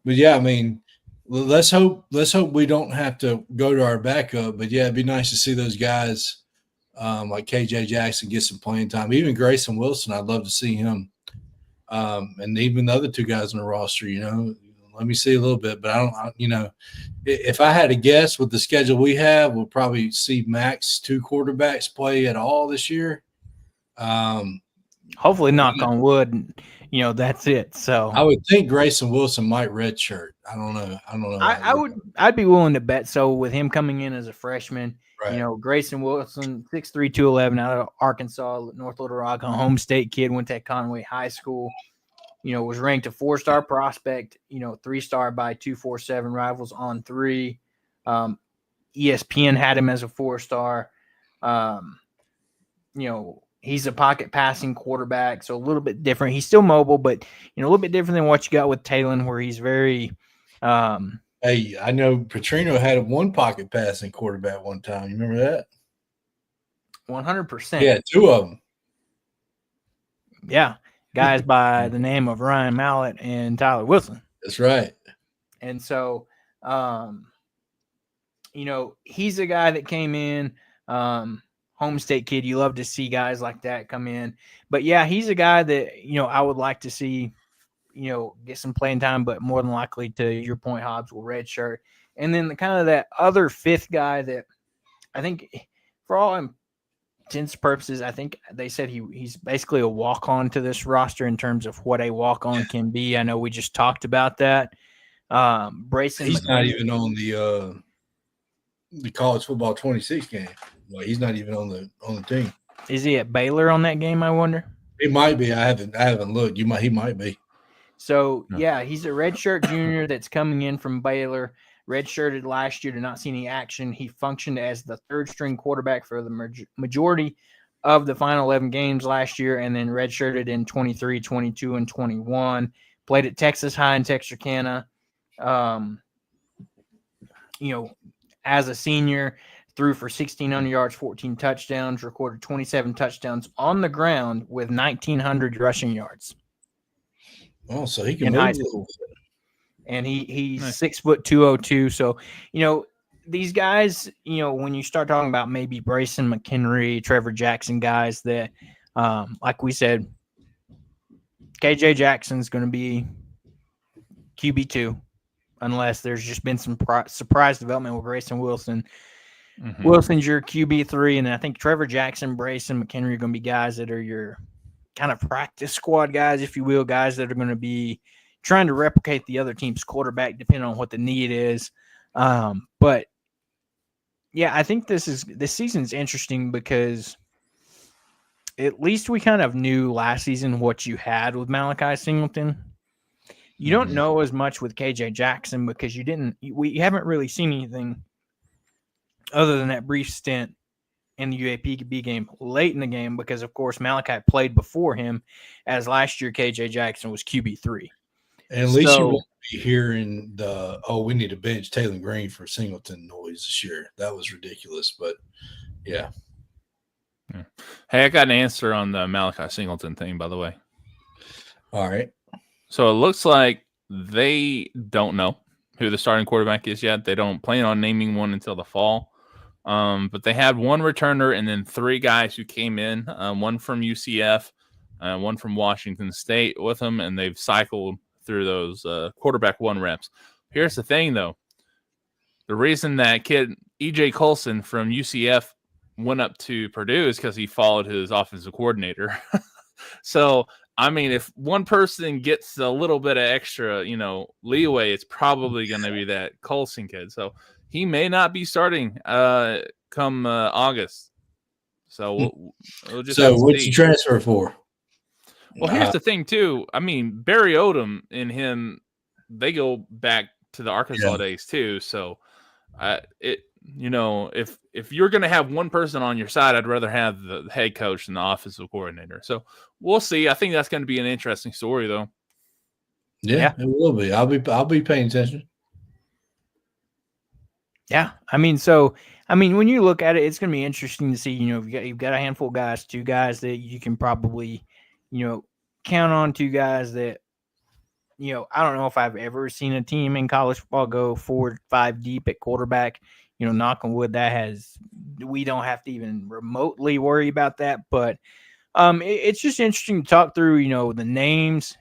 Speaker 3: yeah, I mean, let's hope we don't have to go to our backup. But yeah, it'd be nice to see those guys like KJ Jackson get some playing time. Even Grayson Wilson, I'd love to see him. And even the other 2 guys on the roster, let me see a little bit, but I don't, if I had to guess with the schedule we have, we'll probably see max 2 quarterbacks play at all this year.
Speaker 1: Hopefully, knock on wood, that's it. So
Speaker 3: I would think Grayson Wilson might redshirt. I don't know.
Speaker 1: I'd be willing to bet so with him coming in as a freshman.
Speaker 3: Right.
Speaker 1: Grayson Wilson, 6'3", 211, out of Arkansas, North Little Rock, a home state kid, went to Conway High School. Was ranked a 4-star prospect, 3-star by 247 Rivals on 3. ESPN had him as a 4-star. He's a pocket passing quarterback, so a little bit different. He's still mobile, but, a little bit different than what you got with Talon, where he's very
Speaker 3: hey, I know Petrino had 1 pocket passing quarterback one time. You remember that?
Speaker 1: 100%.
Speaker 3: Yeah, 2 of them.
Speaker 1: Yeah. Guys by the name of Ryan Mallett and Tyler Wilson.
Speaker 3: That's right.
Speaker 1: And so, he's a guy that came in, home state kid. You love to see guys like that come in. But, yeah, he's a guy that, I would like to see, get some playing time, but more than likely, to your point, Hobbs will redshirt. And then that other 5th guy that I think for all intents and purposes, I think they said he's basically a walk-on to this roster in terms of what a walk-on can be. I know we just talked about that. Brayson,
Speaker 3: he's not even on the college football 26 game. Like, he's not even on the team.
Speaker 1: Is he at Baylor on that game, I wonder?
Speaker 3: He might be. I haven't looked. He might be.
Speaker 1: So, yeah, he's a redshirt junior that's coming in from Baylor. Redshirted last year, did not see any action. He functioned as the 3rd-string quarterback for the majority of the final 11 games last year, and then redshirted in 23, 22, and 21. Played at Texas High in Texarkana. As a senior, threw for 1,600 yards, 14 touchdowns, recorded 27 touchdowns on the ground with 1,900 rushing yards.
Speaker 3: Oh, so he can move a little bit.
Speaker 1: And he's
Speaker 2: Nice.
Speaker 1: 6 foot 202. So, these guys, when you start talking about maybe Brayson McHenry, Trevor Jackson guys that, like we said, KJ Jackson's going to be QB2 unless there's just been some surprise development with Grayson Wilson.
Speaker 2: Mhm.
Speaker 1: Wilson's your QB3, and I think Trevor Jackson, Brayson McHenry are going to be guys that are your kind of practice squad guys, if you will, guys that are going to be trying to replicate the other team's quarterback depending on what the need is. But yeah, I think this season's interesting because at least we kind of knew last season what you had with Malachi Singleton. You don't know as much with KJ Jackson because we haven't really seen anything other than that brief stint in the UAPB game late in the game because, of course, Malachi played before him, as last year KJ Jackson was QB3.
Speaker 3: And at least you won't be hearing we need to bench Taylor Green for Singleton noise this year. That was ridiculous, but yeah.
Speaker 2: Hey, I got an answer on the Malachi Singleton thing, by the way.
Speaker 3: All right.
Speaker 2: So it looks like they don't know who the starting quarterback is yet. They don't plan on naming one until the fall. But they had one returner and then 3 guys who came in, one from UCF, one from Washington State with them, and they've cycled through those quarterback 1 reps. Here's the thing, though. The reason that kid E.J. Colson from UCF went up to Purdue is because he followed his offensive coordinator. So, I mean, if one person gets a little bit of extra, leeway, it's probably going to be that Colson kid. So he may not be starting come August. So we'll just have to
Speaker 3: what's
Speaker 2: see.
Speaker 3: you transfer for?
Speaker 2: Well, here's the thing, too. I mean, Barry Odom and him, they go back to the Arkansas days, too. So, if you're going to have one person on your side, I'd rather have the head coach than the offensive coordinator. So, we'll see. I think that's going to be an interesting story, though.
Speaker 3: Yeah, it will be. I'll be paying attention.
Speaker 1: Yeah, when you look at it, it's going to be interesting to see. You've got a handful of guys, 2 guys that you can probably, count on, 2 guys that, I don't know if I've ever seen a team in college football go 4 5 deep at quarterback. Knock on wood, we don't have to even remotely worry about that. But it's just interesting to talk through, the names,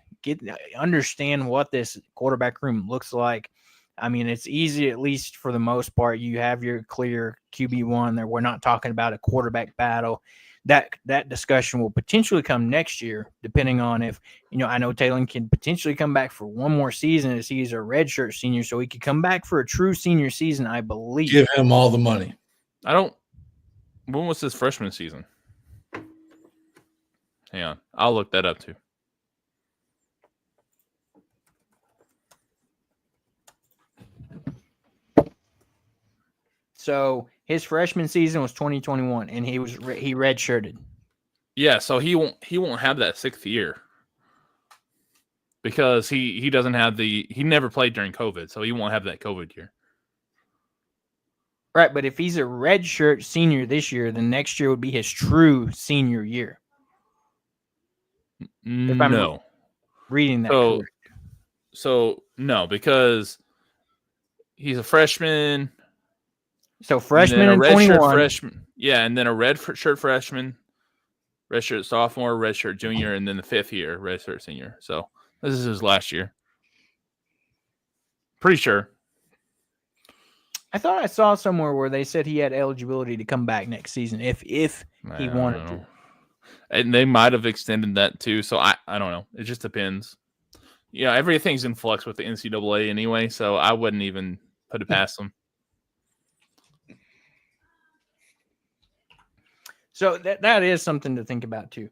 Speaker 1: understand what this quarterback room looks like. I mean, it's easy, at least for the most part. You have your clear QB1 there. We're not talking about a quarterback battle. That discussion will potentially come next year, depending on if, I know Taylor can potentially come back for one more season as he's a redshirt senior, so he could come back for a true senior season, I believe.
Speaker 3: Give him all the money.
Speaker 2: When was his freshman season? Hang on. I'll look that up too.
Speaker 1: So his freshman season was 2021, and he redshirted.
Speaker 2: Yeah, so he won't have that 6th year because he doesn't have he never played during COVID, so he won't have that COVID year.
Speaker 1: Right, but if he's a redshirt senior this year, then next year would be his true senior year. If I'm reading that correct.
Speaker 2: So no, because he's a freshman.
Speaker 1: So freshman and 21.
Speaker 2: Freshman, yeah, and then a red shirt freshman, red shirt sophomore, red shirt junior, and then the 5th year, red shirt senior. So this is his last year. Pretty sure.
Speaker 1: I thought I saw somewhere where they said he had eligibility to come back next season if he wanted to.
Speaker 2: And they might have extended that too. So I don't know. It just depends. Yeah, everything's in flux with the NCAA anyway, so I wouldn't even put it past them.
Speaker 1: So that is something to think about too.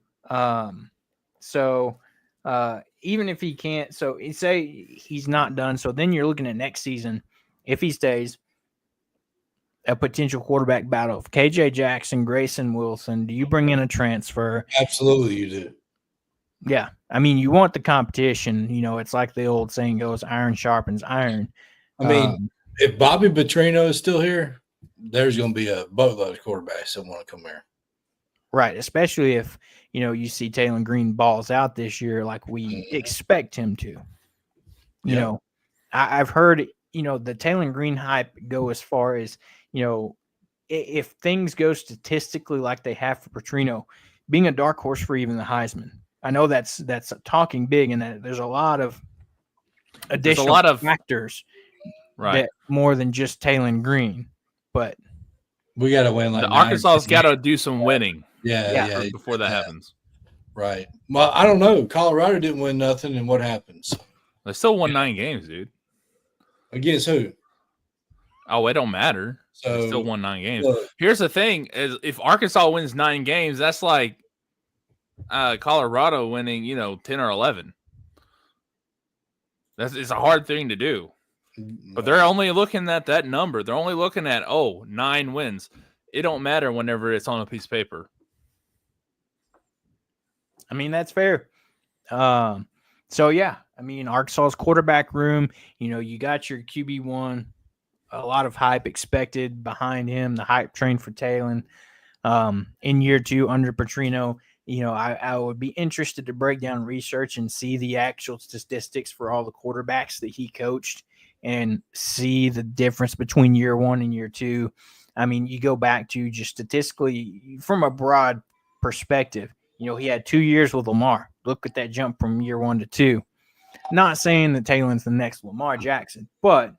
Speaker 1: Even if he can't, so say he's not done, so then you're looking at next season. If he stays, a potential quarterback battle of KJ Jackson, Grayson Wilson? Do you bring in a transfer?
Speaker 3: Absolutely, you do.
Speaker 1: Yeah. I mean, you want the competition. You know, it's like the old saying goes, iron sharpens iron.
Speaker 3: I mean, if Bobby Petrino is still here, there's going to be a boatload of quarterbacks that want to come here.
Speaker 1: Right. Especially if, you know, you see Taylor Green balls out this year like we expect him to. You know, I've heard, you know, the Taylor Green hype go as far as, you know, if things go statistically like they have for Petrino, being a dark horse for even the Heisman. I know that's talking big, and that there's a lot of additional factors that more than just Taylor Green. But
Speaker 3: we got to win like
Speaker 2: Arkansas's got to do some winning.
Speaker 3: Yeah.
Speaker 2: Before that happens.
Speaker 3: Right. Well, I don't know. Colorado didn't win nothing, and what happens?
Speaker 2: They still won 9 games, dude.
Speaker 3: Against who?
Speaker 2: Oh, it don't matter.
Speaker 3: So
Speaker 2: they still won 9 games.
Speaker 3: Look,
Speaker 2: here's the thing: is if Arkansas wins 9 games, that's like Colorado winning, 10 or 11. It's a hard thing to do. But they're only looking at that number. They're only looking at 9 wins. It don't matter whenever it's on a piece of paper.
Speaker 1: I mean, that's fair. So yeah, I mean, Arkansas's quarterback room, you got your QB1, a lot of hype expected behind him, the hype train for Taylor. In year 2 under Petrino, I would be interested to break down research and see the actual statistics for all the quarterbacks that he coached and see the difference between year 1 and year 2. I mean, you go back to just statistically from a broad perspective, he had 2 years with Lamar. Look at that jump from year 1 to 2. Not saying that Taylor's the next Lamar Jackson, but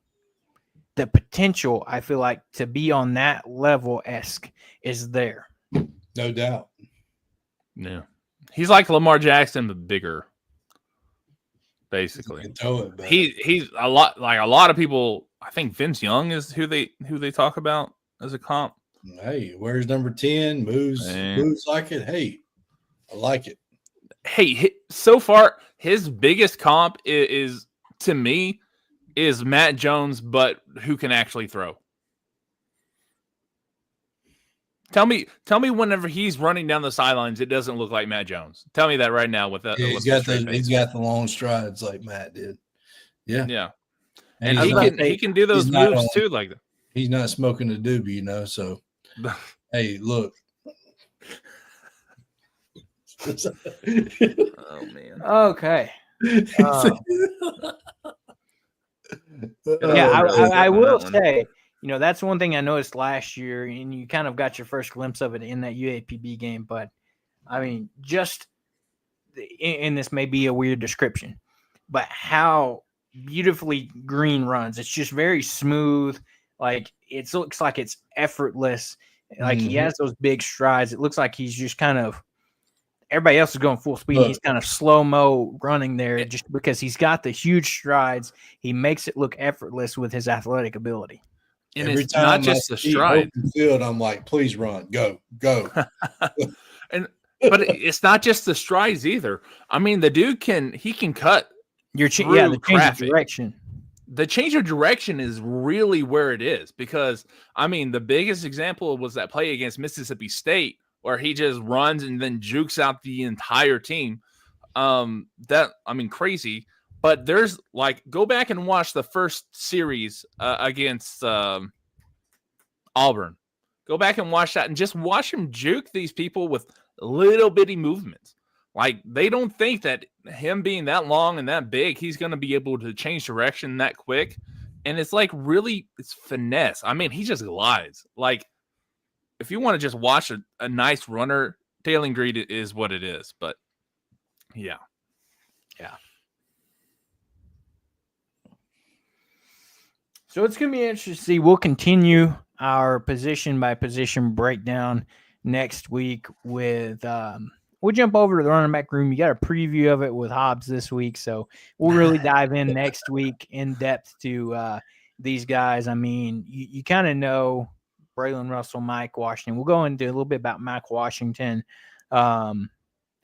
Speaker 1: the potential, I feel like, to be on that level-esque is there.
Speaker 3: No doubt.
Speaker 2: Yeah. He's like Lamar Jackson, but bigger. Basically. He's a lot of people. I think Vince Young is who they talk about as a comp.
Speaker 3: Hey, where's number 10? Moves like it. Hey, I like it.
Speaker 2: Hey, so far his biggest comp is to me is Matt Jones, but who can actually throw. Tell me whenever he's running down the sidelines, it doesn't look like Matt Jones. Tell me that right now with that.
Speaker 3: Yeah, he's got the long strides like Matt did. Yeah.
Speaker 2: Yeah. And he can do those moves too like that.
Speaker 3: He's not smoking a doobie, so hey, look.
Speaker 2: Oh man.
Speaker 1: Okay. I will say, that's one thing I noticed last year, and you kind of got your first glimpse of it in that UAPB game. But I mean, and this may be a weird description, but how beautifully Green runs. It's just very smooth. Like it looks like it's effortless. Like he has those big strides. It looks like he's just kind of. Everybody else is going full speed. He's kind of slow-mo running there just because he's got the huge strides. He makes it look effortless with his athletic ability.
Speaker 2: And it's not just the stride.
Speaker 3: Field, I'm like, please run, go.
Speaker 2: But it's not just the strides either. I mean, the dude can cut
Speaker 1: the change of direction.
Speaker 2: The change of direction is really where it is because, I mean, the biggest example was that play against Mississippi State where he just runs and then jukes out the entire team. Crazy. But there's go back and watch the first series against Auburn. Go back and watch that and just watch him juke these people with little bitty movements. Like they don't think that him being that long and that big, he's going to be able to change direction that quick. And it's it's finesse. I mean, he just glides. If you want to just watch a nice runner, Taylor Green is what it is. But, yeah.
Speaker 1: So it's going to be interesting to see. We'll continue our position-by-position breakdown next week with we'll jump over to the running back room. You got a preview of it with Hobbs this week, so we'll really dive in next week in depth to these guys. I mean, you kind of know Braylon Russell, Mike Washington. We'll go into a little bit about Mike Washington and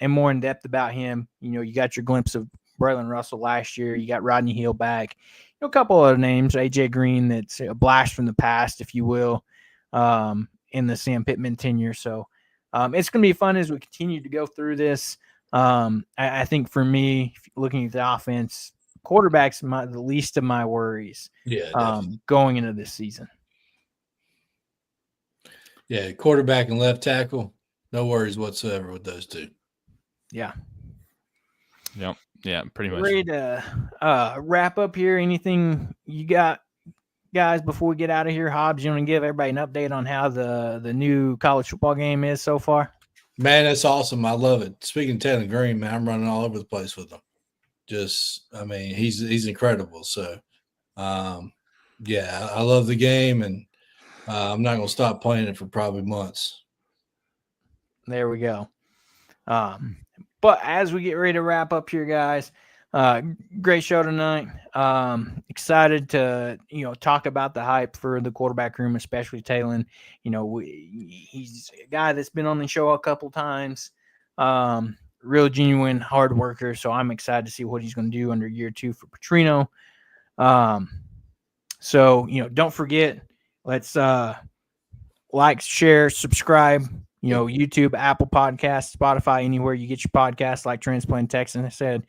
Speaker 1: more in depth about him. You got your glimpse of Braylon Russell last year. You got Rodney Hill back. A couple other names, AJ Green, that's a blast from the past, if you will. in the Sam Pittman tenure. So it's going to be fun as we continue to go through this. I think for me, looking at the offense, quarterback's the least of my worries going into this season.
Speaker 3: Yeah, quarterback and left tackle, no worries whatsoever with those two.
Speaker 1: Yeah.
Speaker 2: Yep. Yeah, pretty much.
Speaker 1: Ready to wrap up here. Anything you got, guys, before we get out of here? Hobbs, you want to give everybody an update on how the new college football game is so far?
Speaker 3: Man, that's awesome. I love it. Speaking of Taylor Green, man, I'm running all over the place with him. He's incredible. So, yeah, I love the game, and I'm not going to stop playing it for probably months.
Speaker 1: There we go. But as we get ready to wrap up here, guys, great show tonight. Excited to, talk about the hype for the quarterback room, especially Taylor. He's a guy that's been on the show a couple times. Real genuine hard worker. So I'm excited to see what he's going to do under year 2 for Petrino. So, don't forget, let's like, share, subscribe, YouTube, Apple Podcasts, Spotify, anywhere you get your podcasts, like Transplant Texan. I said,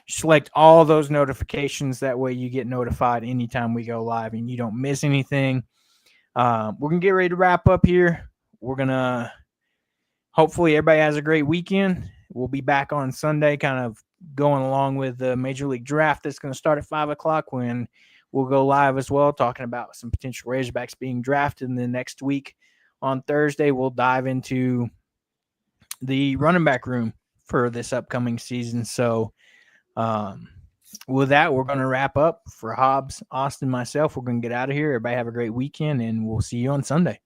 Speaker 1: select all those notifications. That way you get notified anytime we go live and you don't miss anything. We're going to get ready to wrap up here. We're going to hopefully everybody has a great weekend. We'll be back on Sunday, kind of going along with the Major League Draft that's going to start at 5 o'clock when we'll go live as well, talking about some potential Razorbacks being drafted. And then next week on Thursday, we'll dive into the running back room for this upcoming season. So with that, we're going to wrap up. For Hobbs, Austin, myself, we're going to get out of here. Everybody have a great weekend, and we'll see you on Sunday.